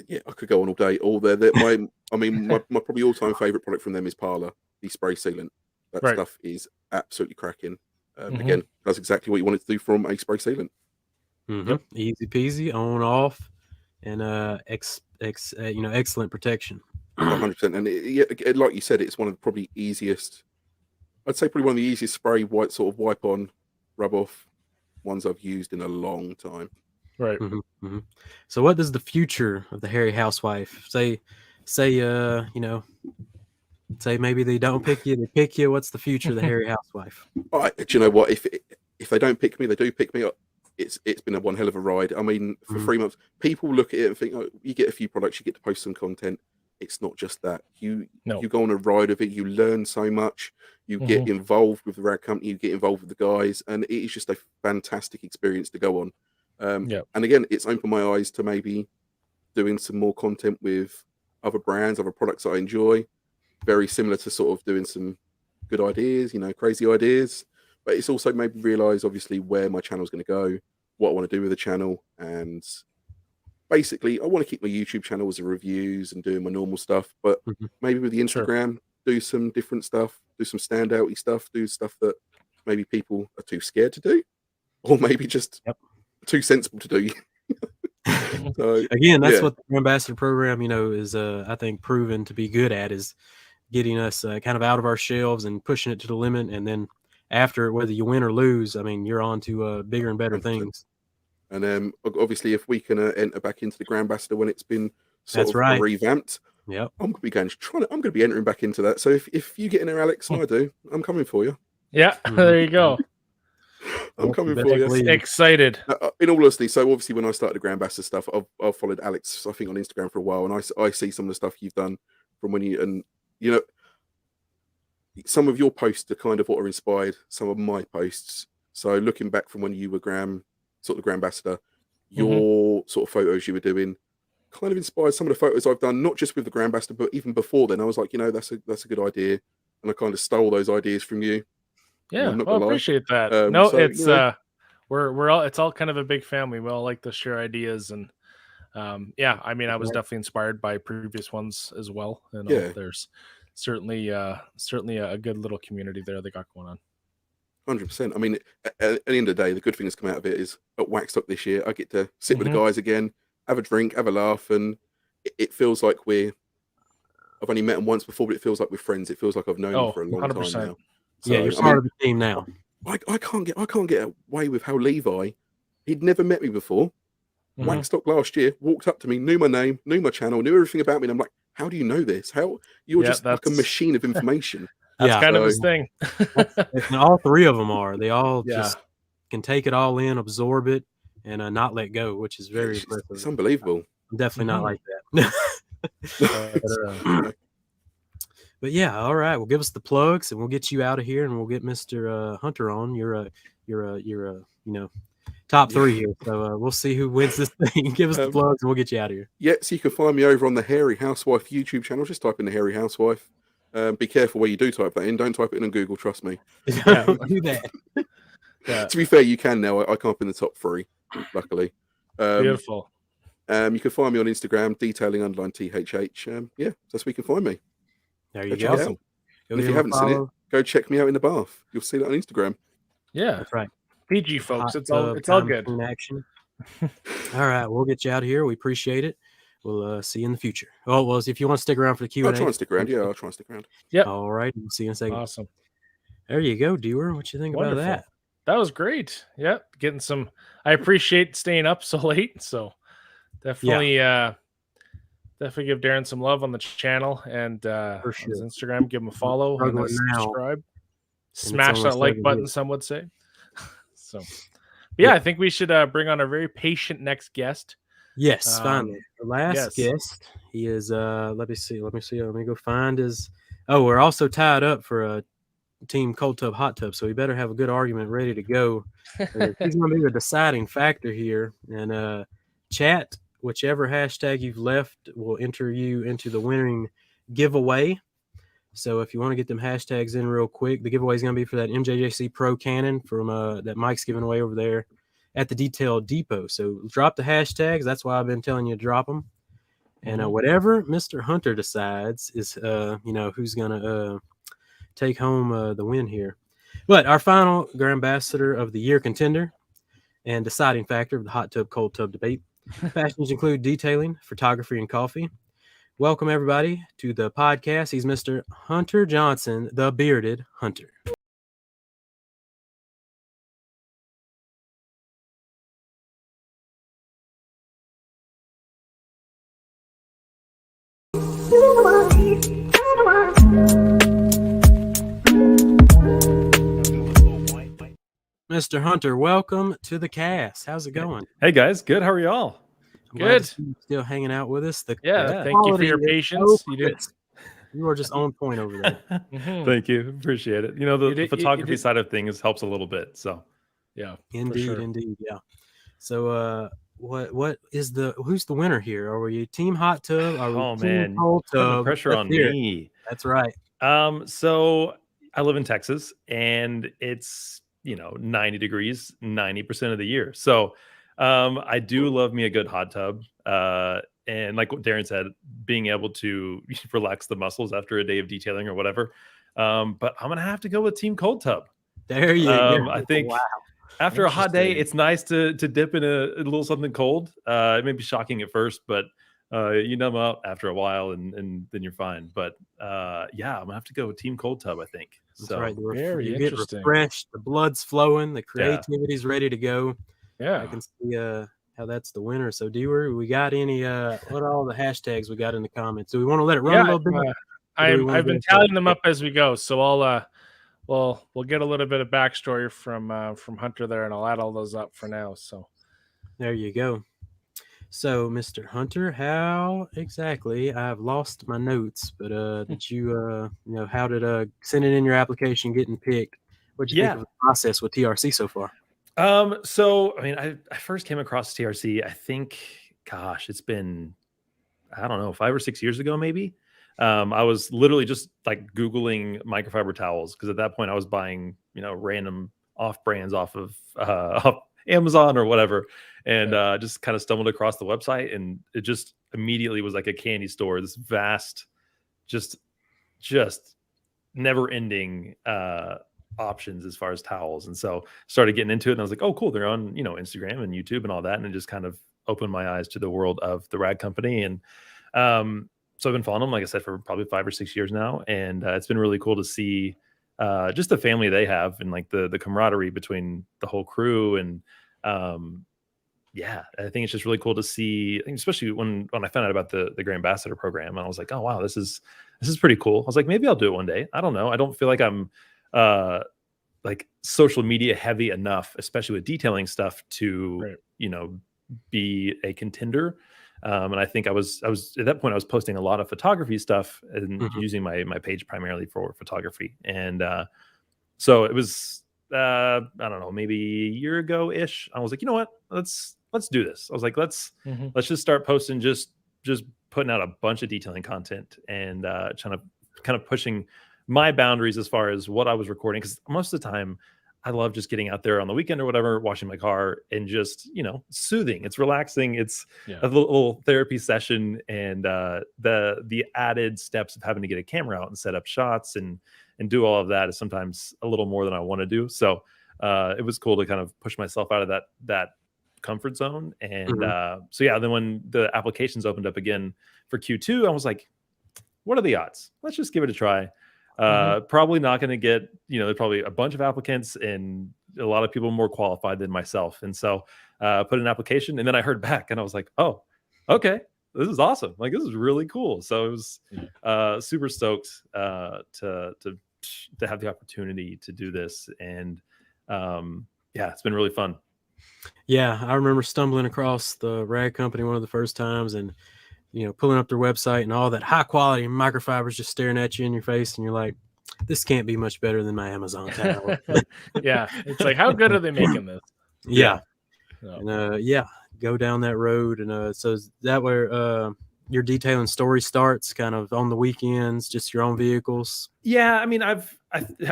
Yeah, I could go on all day. My probably all-time favorite product from them is Parlor, the spray sealant. That stuff is absolutely cracking. Again, does exactly what you want it to do from a spray sealant. Easy peasy, on off, and excellent protection. 100%. And like you said, it's one of the probably easiest. I'd say probably one of the easiest spray wipe on, rub off ones I've used in a long time. Right. So what does the future of the Hairy Housewife say maybe they don't pick you, they pick you. What's the future of the Hairy Housewife? Do you know what? If they don't pick me, they do pick me up. It's been one hell of a ride. I mean, for 3 months, people look at it and think, oh, you get a few products, you get to post some content. It's not just that. You go on a ride of it, you learn so much, you get involved with the rag company, you get involved with the guys, and it is just a fantastic experience to go on. And again, it's opened my eyes to maybe doing some more content with other brands, other products that I enjoy, very similar to sort of doing some good ideas, crazy ideas. But it's also made me realize, obviously, where my channel is going to go, what I want to do with the channel. And basically, I want to keep my YouTube channel as a reviews and doing my normal stuff. But maybe with the Instagram, do some different stuff, do some standouty stuff, do stuff that maybe people are too scared to do, or maybe just too sensible to do. So, again, that's what the Grambassador program, is I think proven to be good at, is getting us kind of out of our shelves and pushing it to the limit. And then after, whether you win or lose, I mean, you're on to bigger and better 100%. Things. And obviously, if we can enter back into the Grambassador when it's been sort of revamped, I'm going to be entering back into that. So if you get in there, Alex, and I do, I'm coming for you. Yeah, there you go. I'm coming for you. Excited. In all honesty, so obviously when I started the Grambassador stuff, I've followed Alex, I think, on Instagram for a while, and I see some of the stuff you've done from when some of your posts are kind of what are inspired some of my posts. So looking back from when you were the Grambassador, your sort of photos you were doing kind of inspired some of the photos I've done, not just with the Grambassador, but even before then. I was like, that's a good idea, and I kind of stole those ideas from you. Yeah, I'm not well, gonna lie. appreciate that. So, it's we're all, it's all kind of a big family. We all like to share ideas, and yeah, I mean, I was definitely inspired by previous ones as well. And there's certainly a good little community there they got going on. 100%. I mean, at the end of the day, the good thing that's come out of it is at Waxstock this year, I get to sit with the guys again, have a drink, have a laugh, and it feels like I've only met them once before, but it feels like we're friends. It feels like I've known them for a long 100%. Time now. So, yeah, you're part of the team now. I can't get away with how Levi, he'd never met me before. Waxstock last year walked up to me, knew my name, knew my channel, knew everything about me, and I'm like, how do you know this? How you're just like a machine of information. That's kind of his thing. And all three of them are. They all just can take it all in, absorb it, and not let go, which is very impressive. It's unbelievable. I'm definitely not like that. But yeah, all right. Well, give us the plugs, and we'll get you out of here, and we'll get Mr. Hunter on. You're top 3 here, so we'll see who wins this thing. Give us the plugs, and we'll get you out of here. Yeah, so you can find me over on the Hairy Housewife YouTube channel. Just type in the Hairy Housewife. Be careful where you do type that in. Don't type it in on Google. Trust me. Do that. To be fair, you can now. I come up in the top 3, luckily. Beautiful. You can find me on Instagram, detailing_THH. Yeah, that's where you can find me. There you go. Awesome. And if you haven't seen it, go check me out in the bath. You'll see that on Instagram. Yeah, that's right. PG folks, it's all good. Action. All right, we'll get you out of here. We appreciate it. We'll see you in the future. Oh, well, if you want to stick around for the Q&A. I'll try and stick around. Yeah, I'll try and stick around. Yeah. All right. We'll see you in a second. Awesome. There you go, Dewar. What you think about that? That was great. Yeah, getting some. I appreciate staying up so late. So definitely, definitely give Darren some love on the channel and on his Instagram. Give him a follow and subscribe. Smash that like button. Some would say. So, yeah, I think we should bring on a very patient next guest. Yes, finally. The last guest, he is, let me see. Let me go find his, we're also tied up for a team cold tub, hot tub. So we better have a good argument ready to go. He's going to be the deciding factor here. And chat, whichever hashtag you've left will enter you into the winning giveaway. So if you want to get them hashtags in real quick, the giveaway is going to be for that MJJC Pro Cannon from that Mike's giving away over there at the Detail Depot. So drop the hashtags. That's why I've been telling you to drop them. And whatever Mr. Hunter decides is, who's going to take home the win here. But our final Grambassador of the Year contender and deciding factor of the hot tub, cold tub debate. Passions include detailing, photography, and coffee. Welcome, everybody, to the podcast. He's Mr. Hunter Johnson, the Bearded Hunter. Mr. Hunter, welcome to the cast. How's it going? Hey, guys. Good. How are y'all? Good. Still hanging out with us. Thank you for your patience. You are just on point over there. Thank you. Appreciate it. The photography side of things helps a little bit. So, yeah, indeed. Yeah. So, who's the winner here? Are we team hot tub? Are we team cold tub? Pressure on me. That's right. So I live in Texas, and it's 90 degrees 90% of the year. So I do love me a good hot tub. And like what Darren said, being able to relax the muscles after a day of detailing or whatever. But I'm gonna have to go with team cold tub. There you go. I think after a hot day, it's nice to dip in a little something cold. It may be shocking at first, but you numb out after a while, and then you're fine. But I'm gonna have to go with team cold tub, I think. That's so right. Very you interesting. Get refreshed, the blood's flowing, the creativity's ready to go. Yeah, I can see how that's the winner. So, Dewar, we got any? What are all the hashtags we got in the comments? Do we want to let it run a little bit? I've been tallying them up as we go, so I'll we'll get a little bit of backstory from Hunter there, and I'll add all those up for now. So, there you go. So, Mr. Hunter, how exactly? I've lost my notes, but did you how did sending in your application, getting picked? What'd you think of the process with TRC so far? So I mean, I first came across TRC. I think, gosh, it's been I don't know, 5 or 6 years ago, maybe. I was literally just like Googling microfiber towels because at that point I was buying, random off brands off of off Amazon or whatever, and just kind of stumbled across the website, and it just immediately was like a candy store. This vast, just never ending options as far as towels, and so started getting into it, and I was like, oh, cool, they're on Instagram and YouTube and all that, and it just kind of opened my eyes to the world of the rag company. And so I've been following them, like I said, for probably 5 or 6 years now, and it's been really cool to see just the family they have and like the camaraderie between the whole crew. And yeah, I think it's just really cool to see, especially when I found out about the Grambassador program, and I was like, oh wow, this is pretty cool. I was like, maybe I'll do it one day. I don't know. I don't feel like I'm like social media heavy enough, especially with detailing stuff, to be a contender. And I think I was at that point, I was posting a lot of photography stuff and using my page primarily for photography. And so it was, I don't know, maybe a year ago ish. I was like, you know what, let's do this. I was like, let's just start posting, just putting out a bunch of detailing content and kind of pushing my boundaries as far as what I was recording. Because most of the time, I love just getting out there on the weekend or whatever, washing my car, and just, soothing. It's relaxing. It's a little therapy session. And the added steps of having to get a camera out and set up shots and do all of that is sometimes a little more than I want to do. So it was cool to kind of push myself out of that comfort zone. And so yeah, then when the applications opened up again for Q2, I was like, what are the odds? Let's just give it a try. Probably not going to get, there's probably a bunch of applicants and a lot of people more qualified than myself. And so put an application, and then I heard back and I was like, oh, okay, this is awesome. Like, this is really cool. So it was super stoked to have the opportunity to do this. And yeah, it's been really fun. Yeah, I remember stumbling across the rag company one of the first times, and pulling up their website and all that high quality microfibers just staring at you in your face, and you're like, this can't be much better than my Amazon towel. Yeah, it's like, how good are they making this? Yeah. And go down that road. And so is that where your detailing story starts, kind of on the weekends, just your own vehicles? Yeah, I mean, I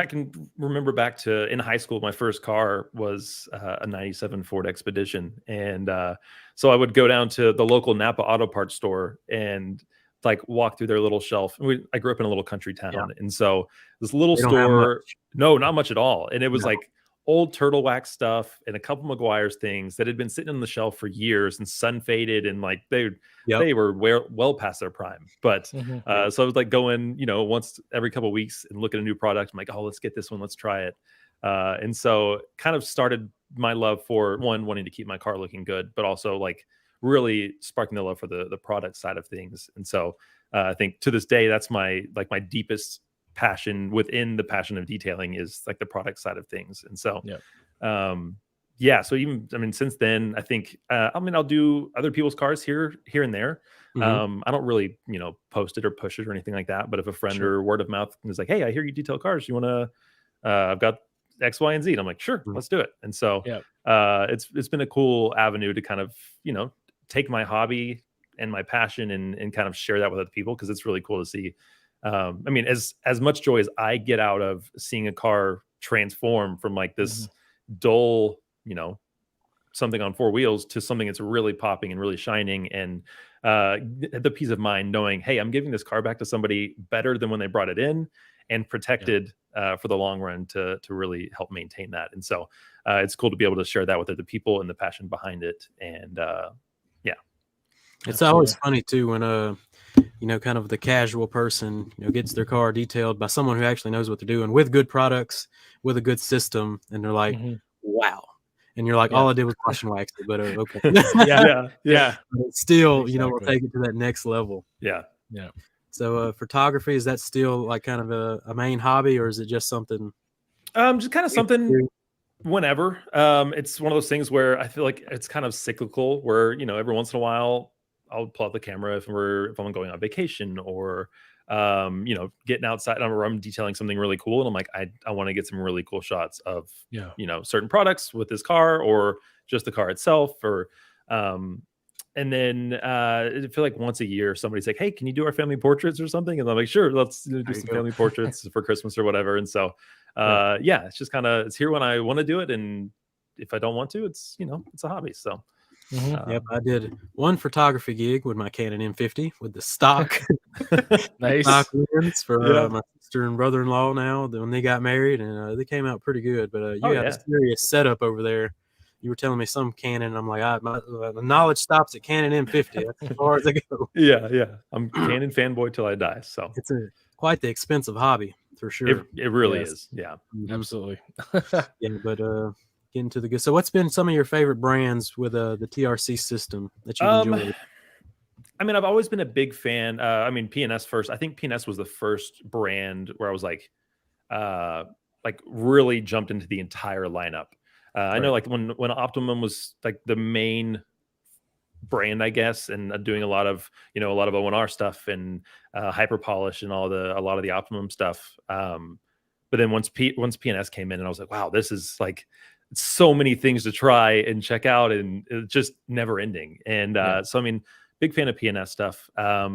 can remember back to in high school, my first car was a 97 Ford Expedition. And so I would go down to the local Napa auto parts store and like walk through their little shelf. I grew up in a little country town. And so this little store, no, not much at all. And it was like old Turtle Wax stuff and a couple McGuire's things that had been sitting on the shelf for years and sun faded, and like they were well past their prime. But so I was like going, once every couple of weeks and look at a new product. I'm like, oh, let's get this one, let's try it. And so kind of started my love for wanting to keep my car looking good, but also like really sparking the love for the product side of things. And so I think to this day, that's my deepest passion within the passion of detailing is like the product side of things. And so so even, I mean, since then, I think I'll do other people's cars here and there. I don't really post it or push it or anything like that, but if a friend or word of mouth is like, hey, I hear you detail cars, you want to I've got X, Y, and Z, and I'm like, sure, let's do it. And so it's been a cool avenue to kind of take my hobby and my passion and kind of share that with other people, because it's really cool to see. I mean, as much joy as I get out of seeing a car transform from like this dull, something on four wheels to something that's really popping and really shining, and the peace of mind knowing, hey, I'm giving this car back to somebody better than when they brought it in, and protected for the long run to really help maintain that. And so it's cool to be able to share that with other people and the passion behind it. And it's always funny too when kind of the casual person gets their car detailed by someone who actually knows what they're doing, with good products, with a good system, and they're like, wow. And you're like, all I did was wash and wax it, but okay. But still, we'll take it to that next level. Yeah. So photography, is that still like kind of a main hobby, or is it just something? Just kind of something whenever. It's one of those things where I feel like it's kind of cyclical, where every once in a while I'll pull out the camera if I'm going on vacation, or getting outside, or I'm detailing something really cool, and I'm like, I want to get some really cool shots of certain products with this car, or just the car itself, or and then I feel like once a year somebody's like, hey, can you do our family portraits or something? And I'm like, sure, let's do some family portraits for Christmas or whatever. And so yeah, it's just kind of, it's here when I want to do it, and if I don't want to, it's, you know, it's a hobby. So yep, I did one photography gig with my Canon M50 with the stock Nice. stock lens for Yeah. my sister and brother-in-law now when they got married, and they came out pretty good. But you got a serious setup over there. You were telling me some Canon. I'm like, my knowledge stops at Canon M50. That's as far as I go. Yeah. I'm Canon fanboy till I die. So It's quite the expensive hobby for sure. it really Yes. is. Yeah. Absolutely. Yeah, but getting to the good. So, what's been some of your favorite brands with the TRC system that you've enjoyed? I mean, I've always been a big fan. I mean, PNS first. I think PNS was the first brand where I was like really jumped into the entire lineup. I know, like when Optimum was like the main brand, I guess, and doing a lot of O&R stuff and hyper polish and a lot of the Optimum stuff. But then once PNS came in, and I was like, wow, this is like so many things to try and check out, and it's just never ending. And so I mean, big fan of PNS stuff. I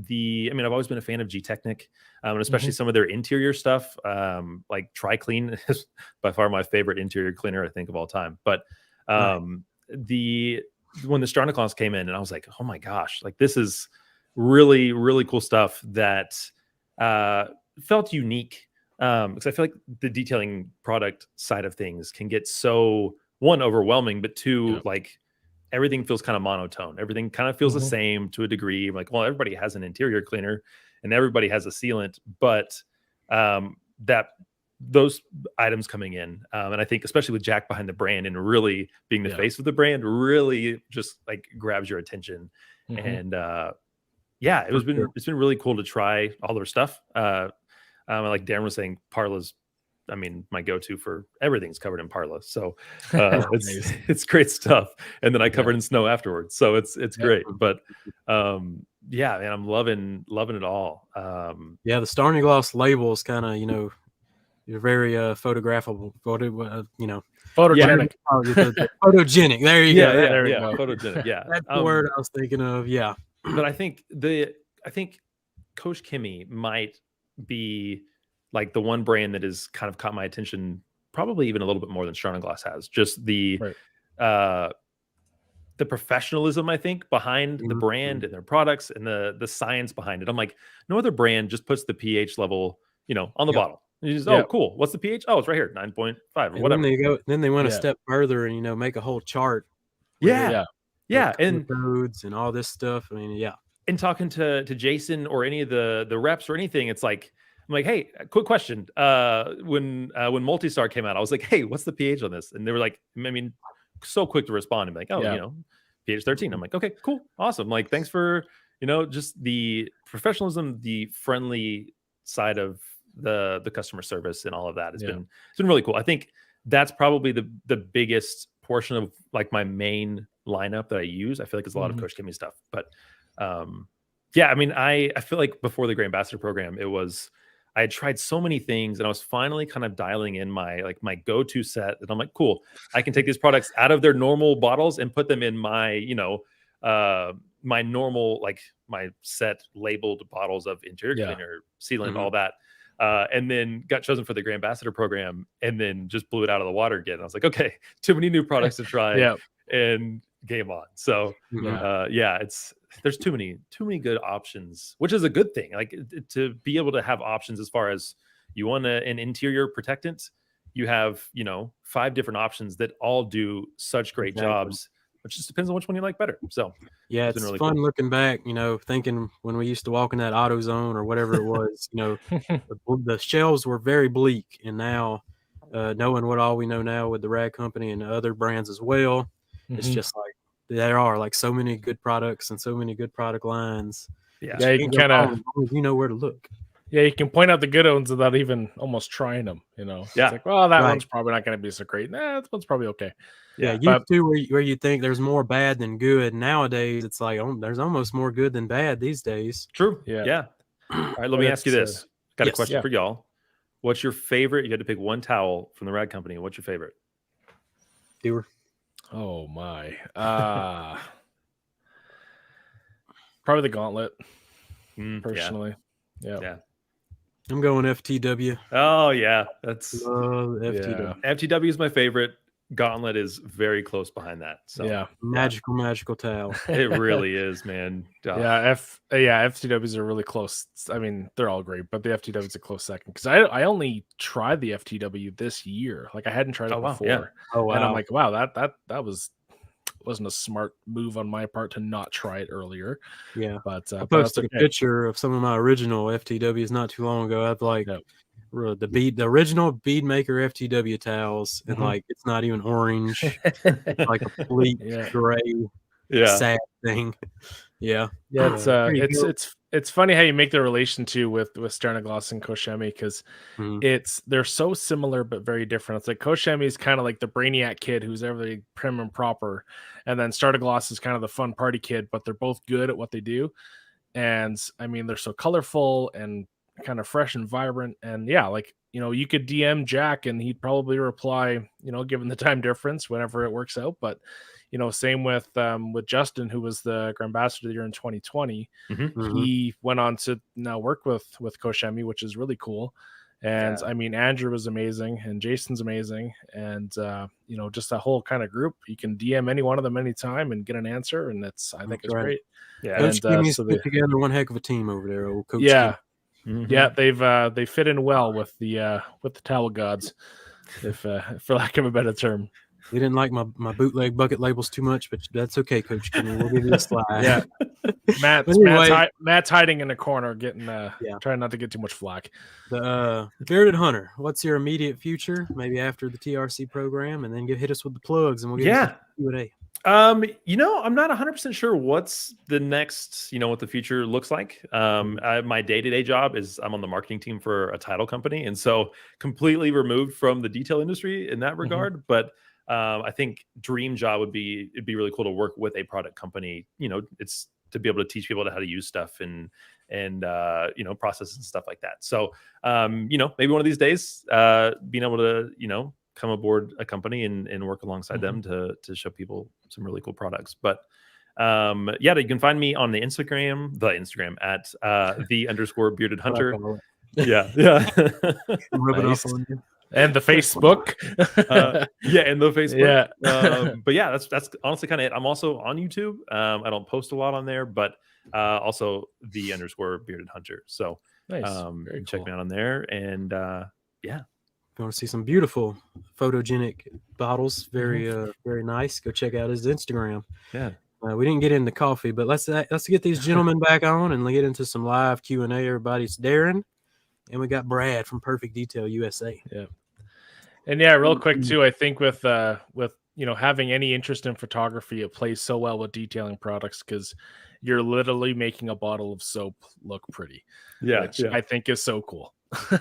mean, I've always been a fan of G-Technic, and especially some of their interior stuff. Like TriClean is by far my favorite interior cleaner, I think, of all time. But when the Stranicons came in, and I was like, oh my gosh, like this is really, really cool stuff that felt unique. Because I feel like the detailing product side of things can get so, one, overwhelming, but two, like everything feels kind of monotone. Everything kind of feels the same to a degree. Like, well, everybody has an interior cleaner and everybody has a sealant, but those items coming in, and I think especially with Jack behind the brand and really being the face of the brand, really just like grabs your attention. And it's been really cool to try all their stuff. Like Darren was saying, Parla's, I mean, my go-to for everything's covered in Parla. So it's great stuff. And then I cover it in snow afterwards. So it's great. But yeah, man, I'm loving it all. Yeah, the Starny Gloss label is kind of, you're very photographable, photogenic. Photogenic. There you go. There you go. Photogenic. Yeah. That's the word I was thinking of. Yeah. But I think Coach Kimmy might be like the one brand that has kind of caught my attention, probably even a little bit more than Glass has. Just the professionalism, I think, behind the brand and their products and the science behind it. I'm like, no other brand just puts the pH level, on the bottle. And you just, oh, cool. What's the pH? Oh, it's right here, 9.5 or whatever. Then they went a step further and make a whole chart. Yeah. And codes and all this stuff. I mean, and talking to Jason or any of the reps or anything, it's like, I'm like, hey, quick question. When Multistar came out, I was like, hey, what's the pH on this? And they were like, I mean, so quick to respond and be like, oh, pH 13. I'm like, okay, cool, awesome. Like, thanks for just the professionalism, the friendly side of the customer service and all of that. It's been really cool. I think that's probably the biggest portion of like my main lineup that I use. I feel like it's a lot of Coach Kimmy stuff, but I mean, I feel like before the Grambassador program, I had tried so many things, and I was finally kind of dialing in my go-to set. And I'm like, cool, I can take these products out of their normal bottles and put them in my, my normal, like my set labeled bottles of interior cleaner, sealant, all that. And then got chosen for the Grambassador program, and then just blew it out of the water again. I was like, okay, too many new products to try, and game on. So there's too many good options, which is a good thing. Like to be able to have options as far as you want an interior protectant, you have 5 different options that all do such great jobs. It just depends on which one you like better. So yeah, it's really fun looking back, thinking when we used to walk in that AutoZone or whatever it was, the shelves were very bleak, and now knowing what all we know now with the Rag Company and other brands as well, it's just like there are like so many good products and so many good product lines. Yeah, you can kind of where to look. Yeah, you can point out the good ones without even almost trying them. It's like, well, that one's probably not going to be so great. Nah, that one's probably okay. Yeah, where you think there's more bad than good. Nowadays, it's like there's almost more good than bad these days. True. Yeah. All right, let me ask you this. Got a question for y'all. What's your favorite? You had to pick one towel from the Rag Company. What's your favorite? Doer. Oh my. Probably the Gauntlet, Yeah. personally. Yeah. I'm going FTW. Oh yeah, that's Love FTW. FTW is my favorite. Gauntlet is very close behind that. So Yeah. Magical towel. it really is, man. Oh. FTWs are really close. I mean, they're all great, but the FTW is a close second because I only tried the FTW this year. Like I hadn't tried it before. Yeah. Oh wow. And I'm like, wow, that wasn't a smart move on my part to not try it earlier. Yeah. But I that's posted okay. a picture of some of my original FTWs not too long ago. I've like Yep. the original bead maker FTW towels, and like it's not even orange. It's like a bleak gray sad thing. Yeah. Yeah, There you go. it's funny how you make the relation too with Sternagloss and Koshemi because they're so similar but very different. It's like Koshemi is kind of like the brainiac kid who's everything prim and proper, and then Sternagloss is kind of the fun party kid, but they're both good at what they do. And I mean, they're so colorful and kind of fresh and vibrant. And yeah, like, you know, you could DM Jack and he'd probably reply, you know, given the time difference, whenever it works out. But, you know, same with Justin, who was the Grambassador year in 2020. He went on to now work with Koshemi, which is really cool. And I mean, Andrew was amazing and Jason's amazing. And, you know, just that whole kind of group, you can DM any one of them anytime and get an answer. And I think it's great. Yeah. Coach Kimmy's put together one heck of a team over there. Old Coach Kimmy. Yeah. They fit in well with the towel gods, if for lack of a better term. They didn't like my bootleg bucket labels too much, but that's okay, Coach Kimmy. We'll give you a slide. Yeah. Matt's hiding in the corner, getting trying not to get too much flack. The Bearded Hunter, what's your immediate future? Maybe after the TRC program, and then hit us with the plugs, and we'll get Q&A. You know, I'm not 100% sure what's the next, you know, what the future looks like. My day-to-day job is I'm on the marketing team for a title company, and so completely removed from the detail industry in that regard. But I think dream job it'd be really cool to work with a product company. You know, it's to be able to teach people how to use stuff and you know, processes and stuff like that. So you know, maybe one of these days being able to, you know, come aboard a company and work alongside them to show people some really cool products. But you can find me on the Instagram at _bearded hunter. Rubbing off on you. And the Facebook. And the Facebook. But yeah, that's honestly kind of it. I'm also on YouTube. I don't post a lot on there, but also the _bearded hunter. So check me out on there. And if you want to see some beautiful photogenic bottles, very nice, go check out his Instagram. We didn't get into coffee, but let's get these gentlemen back on and get into some live Q&A. Everybody's Darren, and we got Brad from Perfect Detail USA. And real quick too, I think with you know, having any interest in photography, it plays so well with detailing products because you're literally making a bottle of soap look pretty. Which I think is so cool. He's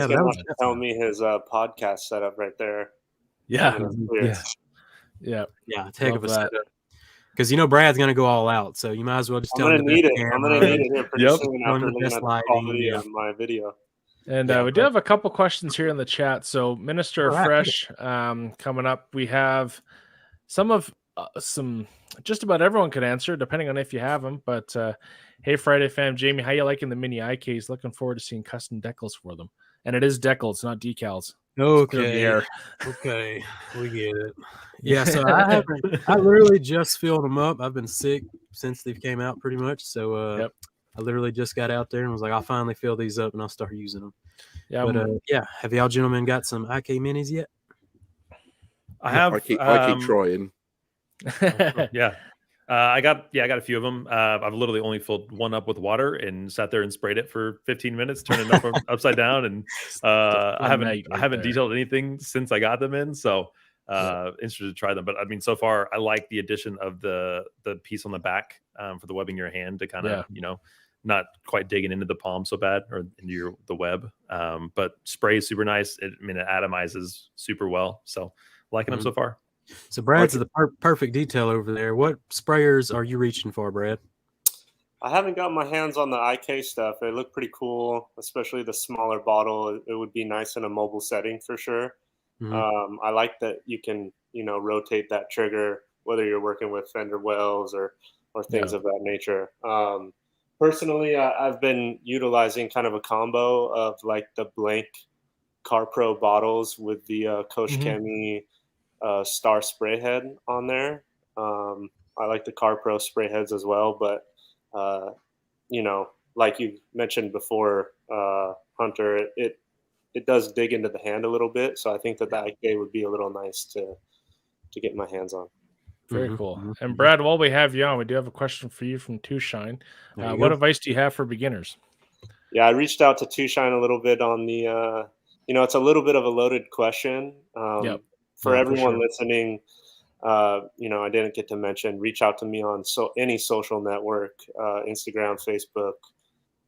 gonna want to tell me his podcast setup right there. It's a heck of a setup. Because you know Brad's gonna go all out, so you might as well just tell him. I'm gonna need it here pretty soon after looking at the quality of my video. And we do have a couple questions here in the chat. So Minister Fresh coming up. We have some just about everyone could answer, depending on if you have them. But hey, Friday fam, Jamie, how you liking the mini IKs? Looking forward to seeing custom decals for them. And it is decals, not decals. Okay, we get it. Yeah, so I literally just filled them up. I've been sick since they came out pretty much. So I literally just got out there and was like, I'll finally fill these up and I'll start using them. Have y'all gentlemen got some IK minis yet? I keep trying. I got a few of them. I've literally only filled one up with water and sat there and sprayed it for 15 minutes, turning it upside down, and I haven't detailed anything since I got them in. So interested to try them. But I mean, so far I like the addition of the piece on the back for the webbing your hand to kind of you know, not quite digging into the palm so bad or into the web. But spray is super nice. It atomizes super well. So liking them so far. So Brad's the Perfect Detail over there. What sprayers are you reaching for, Brad? I haven't got my hands on the IK stuff. They look pretty cool, especially the smaller bottle. It would be nice in a mobile setting for sure. I like that you can, you know, rotate that trigger, whether you're working with fender wells or or things of that nature. Personally, I've been utilizing kind of a combo of like the blank CarPro bottles with the Coach Chemi Star spray head on there. I like the CarPro spray heads as well, but you know, like you mentioned before, Hunter, it does dig into the hand a little bit. So I think that the IK would be a little nice to get my hands on. Very cool. And Brad, while we have you on, we do have a question for you from Two Shine. What advice do you have for beginners? Yeah, I reached out to Two Shine a little bit on the, it's a little bit of a loaded question. For everyone listening, I didn't get to mention, reach out to me on any social network, Instagram, Facebook,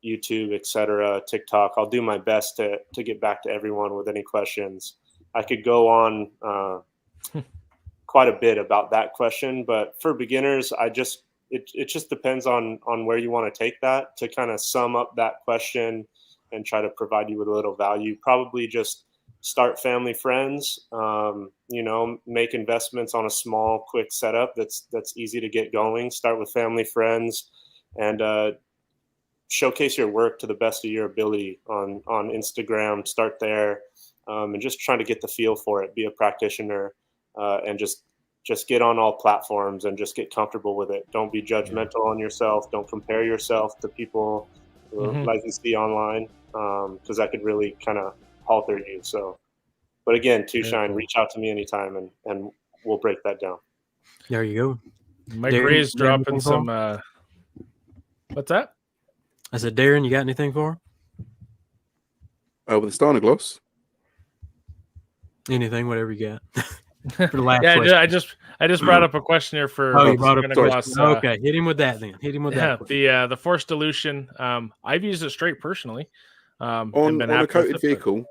YouTube, etc., TikTok. I'll do my best to get back to everyone with any questions. I could go on quite a bit about that question, but for beginners, it just depends on where you want to take that. To kind of sum up that question and try to provide you with a little value, probably just start family friends, make investments on a small, quick setup that's easy to get going. Start with family friends and showcase your work to the best of your ability on Instagram. Start there and just trying to get the feel for it. Be a practitioner and just get on all platforms and just get comfortable with it. Don't be judgmental on yourself. Don't compare yourself to people like you see online because that could really kind of halter you. So, but again, Two Shine, reach out to me anytime and we'll break that down. There you go. Mike Ray's dropping some. What's that? I said, Darren, you got anything for him? With the Starnagloss. Anything, whatever you got. For the last question. I just brought up a question here for. Oh, you brought up. Okay, hit him with that then. Hit him with that. The forced dilution. I've used it straight personally. On a coated vehicle.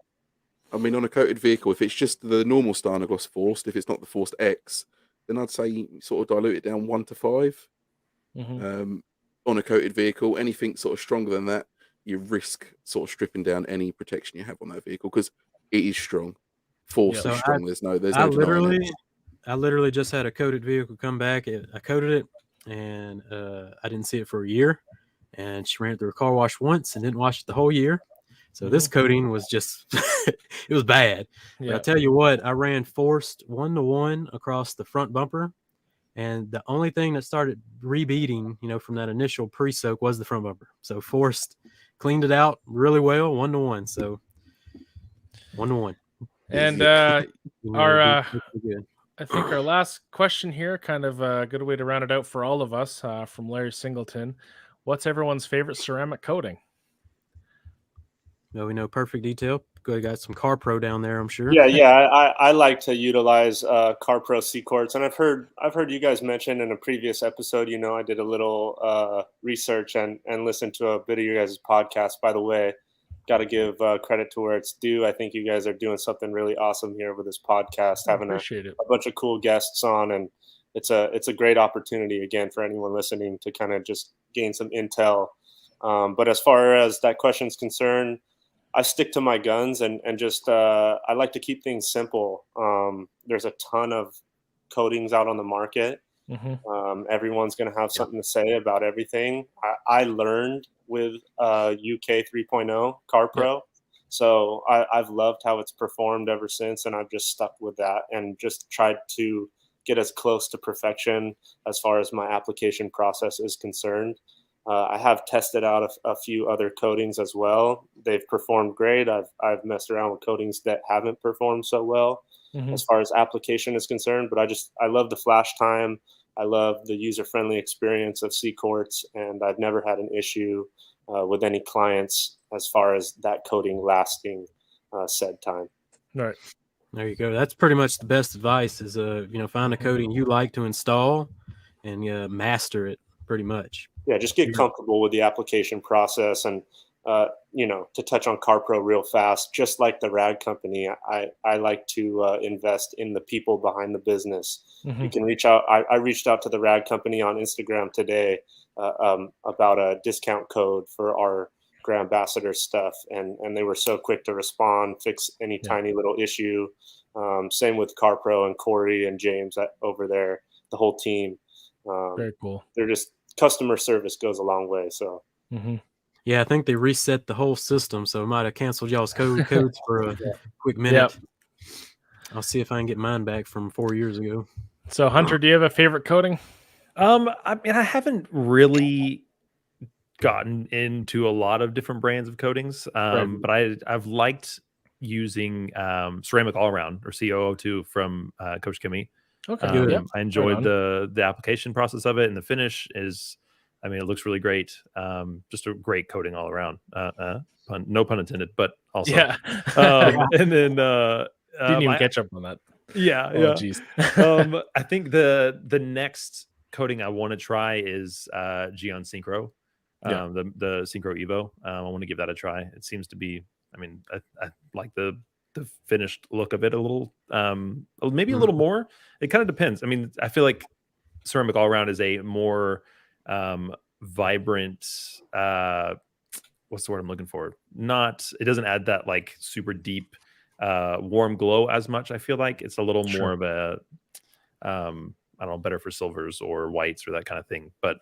On a coated vehicle, if it's just the normal Starnagloss forced, if it's not the forced X, then I'd say sort of dilute it down 1 to 5. On a coated vehicle, anything sort of stronger than that, you risk sort of stripping down any protection you have on that vehicle because it is strong. Force is strong. There's no I literally just had a coated vehicle come back. I coated it, and I didn't see it for a year. And she ran it through a car wash once and didn't wash it the whole year. So this coating was just, it was bad. Yeah. But I tell you what, I ran forced 1-to-1 across the front bumper. And the only thing that started rebeading, from that initial pre-soak was the front bumper. So forced cleaned it out really well, 1-to-1. So 1-to-1. And I think our last question here, kind of a good way to round it out for all of us, from Larry Singleton. What's everyone's favorite ceramic coating? Well, we know PerfectDetail. Got some CarPro down there, I'm sure. Yeah. I like to utilize CarPro C-Quartz, and I've heard you guys mention in a previous episode. I did a little research and listened to a bit of your guys' podcast. By the way, got to give credit to where it's due. I think you guys are doing something really awesome here with this podcast, having a bunch of cool guests on, and it's a great opportunity again for anyone listening to kind of just gain some intel. But as far as that question is concerned, I stick to my guns and just I like to keep things simple. There's a ton of coatings out on the market. Everyone's going to have something to say about everything. I learned with UK 3.0 CarPro, so I've loved how it's performed ever since, and I've just stuck with that and just tried to get as close to perfection as far as my application process is concerned. I have tested out a few other coatings as well. They've performed great. I've messed around with coatings that haven't performed so well as far as application is concerned. But I love the flash time. I love the user-friendly experience of C-Quartz, and I've never had an issue with any clients as far as that coating lasting said time. All right. There you go. That's pretty much the best advice is, find a coating you like to install and master it pretty much. Yeah, just get comfortable with the application process. And, to touch on CarPro real fast, just like the rag company, I like to invest in the people behind the business. You can reach out. I reached out to the rag company on Instagram today about a discount code for our Grambassador stuff. And they were so quick to respond, fix any tiny little issue. Same with CarPro and Corey and James over there, the whole team. Very cool. They're just customer service goes a long way. So Yeah, I think they reset the whole system, so it might have canceled y'all's codes for a quick minute. I'll see if I can get mine back from 4 years ago. So Hunter, do you have a favorite coating? I mean, I haven't really gotten into a lot of different brands of coatings, but I've liked using ceramic all around, or COO2 from Coach Kimmy. Okay, good. I enjoyed the application process of it, and the finish is, I mean, it looks really great. Just a great coating all around. No pun intended, but also. Yeah. And then didn't even catch up on that. Yeah. Oh, geez. I think the next coating I want to try is Gion Synchro, the Synchro Evo. I want to give that a try. It seems to be, I mean, I like the finished look of it a little, maybe a little more. It kind of depends. I mean, I feel like ceramic all around is a more vibrant, what's the word I'm looking for? It doesn't add that like super deep warm glow as much. I feel like it's a little more of a I don't know, better for silvers or whites or that kind of thing. But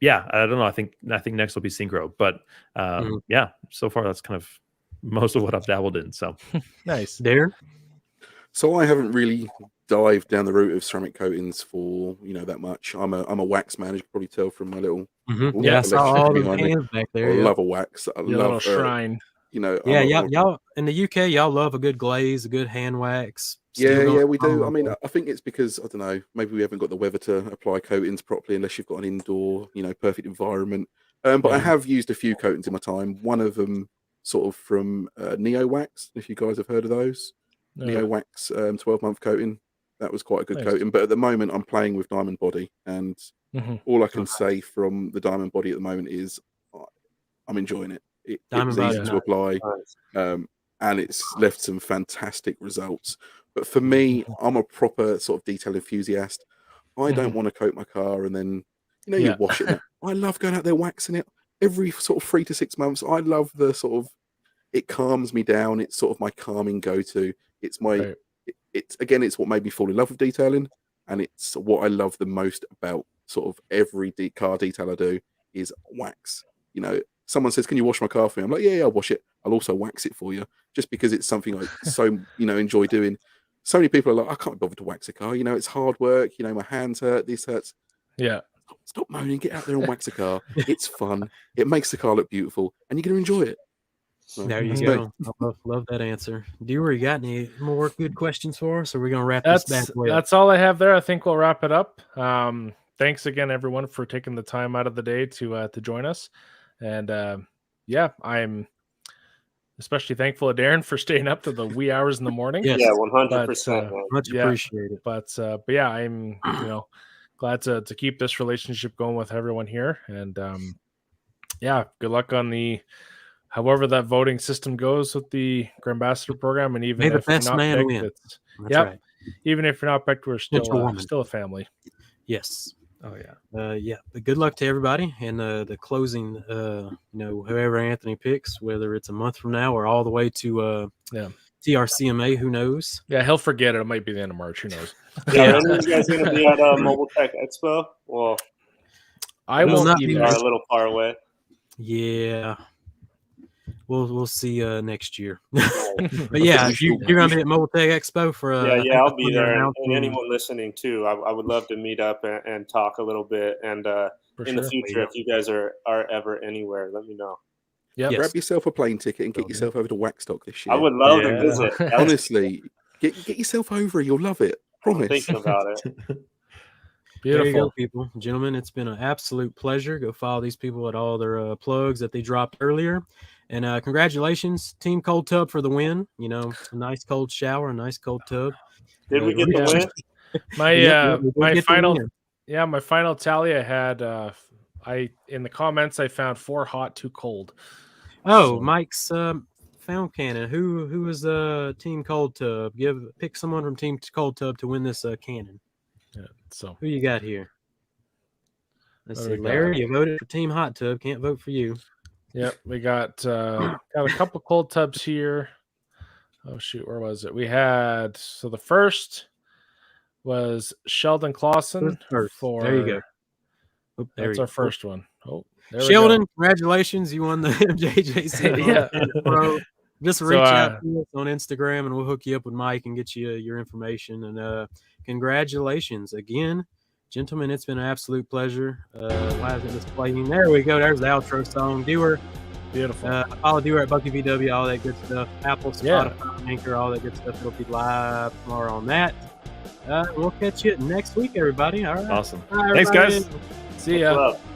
yeah, I don't know. I think next will be Synchro. But yeah, so far that's kind of most of what I've dabbled in. So nice. Darren? So I haven't really dived down the route of ceramic coatings for that much. I'm a wax man, as you can probably tell from my little yeah, I saw all the hands back there. I love a wax. I love little shrine. Yeah, y'all in the UK, y'all love a good glaze, a good hand wax. Yeah, we do. I mean, I think it's because, I don't know, maybe we haven't got the weather to apply coatings properly unless you've got an indoor, perfect environment. But I have used a few coatings in my time. One of them sort of from Neo Wax, if you guys have heard of those. Neo Wax 12-month coating. That was quite a good coating. But at the moment, I'm playing with Diamond Body. And all I can say from the Diamond Body at the moment is I'm enjoying it. It was easy to apply, and it's left some fantastic results. But for me, I'm a proper sort of detail enthusiast. I don't want to coat my car and then, you wash it. I love going out there waxing it every sort of 3 to 6 months. I love the sort of, it calms me down. It's sort of my calming go-to. It's my, it's what made me fall in love with detailing, and it's what I love the most about sort of every car detail I do is wax. Someone says, "Can you wash my car for me?" I'm like, "Yeah, I'll wash it. I'll also wax it for you," just because it's something I so enjoy doing. So many people are like, "I can't be bothered to wax a car. It's hard work. My hands hurt. This hurts." Yeah. Stop moaning. Get out there and wax a car. It's fun. It makes the car look beautiful, and you're going to enjoy it. So, there you go. I love that answer. Dewar, you got any more good questions for us? Or are we going to wrap this back up? That's all I have there. I think we'll wrap it up. Thanks again, everyone, for taking the time out of the day to join us. And I'm especially thankful to Darren for staying up to the wee hours in the morning. Yes. Yeah, 100%. Much appreciated. But yeah, I'm glad to keep this relationship going with everyone here. And good luck on however that voting system goes with the Grambassador program. And even if you're not picked, even if you're not picked, we're still a family. Yes. Oh yeah. But good luck to everybody, and the closing, whoever Anthony picks, whether it's a month from now or all the way to TRCMA, who knows? Yeah, he'll forget it. It might be the end of March. Who knows? Yeah, are you guys going to be at Mobile Tech Expo? Well, I will not be a little far away. Yeah. We'll see next year. But yeah, you're going to be at Mobile Tech Expo for I'll be there. And anyone listening too, I would love to meet up and talk a little bit. And in the future, if you guys are ever anywhere, let me know. Yeah, grab yourself a plane ticket and get yourself over to Waxstock this year. I would love to visit. Honestly, get yourself over. You'll love it. Promise. I'm thinking about it. Beautiful. There you go, people. Gentlemen, it's been an absolute pleasure. Go follow these people at all their plugs that they dropped earlier. And congratulations, Team Cold Tub, for the win. A nice cold shower, a nice cold tub. Did we get the win? My final tally I had, in the comments I found 4 hot, 2 cold. Oh, so. Mike's found cannon. Who is Team Cold Tub? Pick someone from Team Cold Tub to win this cannon. Yeah, so who you got here? Let's see, Larry. You voted for Team Hot Tub. Can't vote for you. Yep, we got a couple cold tubs here. Oh shoot, where was it? We had the first was Sheldon Clausen for there you go. Oh, there That's you our go. first one. Oh, there Sheldon, congratulations. You won the MJJC Yeah. Pro. Just So, reach out to us on Instagram and we'll hook you up with Mike and get you your information. And congratulations again, gentlemen. It's been an absolute pleasure. Why isn't this playing? There we go. There's the outro song. Dewar. Beautiful. Follow Dewar at Bucky VW, all that good stuff. Apple, Yeah. Spotify, Anchor, all that good stuff. It'll be live tomorrow on that. We'll catch you next week, everybody. All right. Awesome. Bye, Thanks, everybody. guys. See ya. What's up?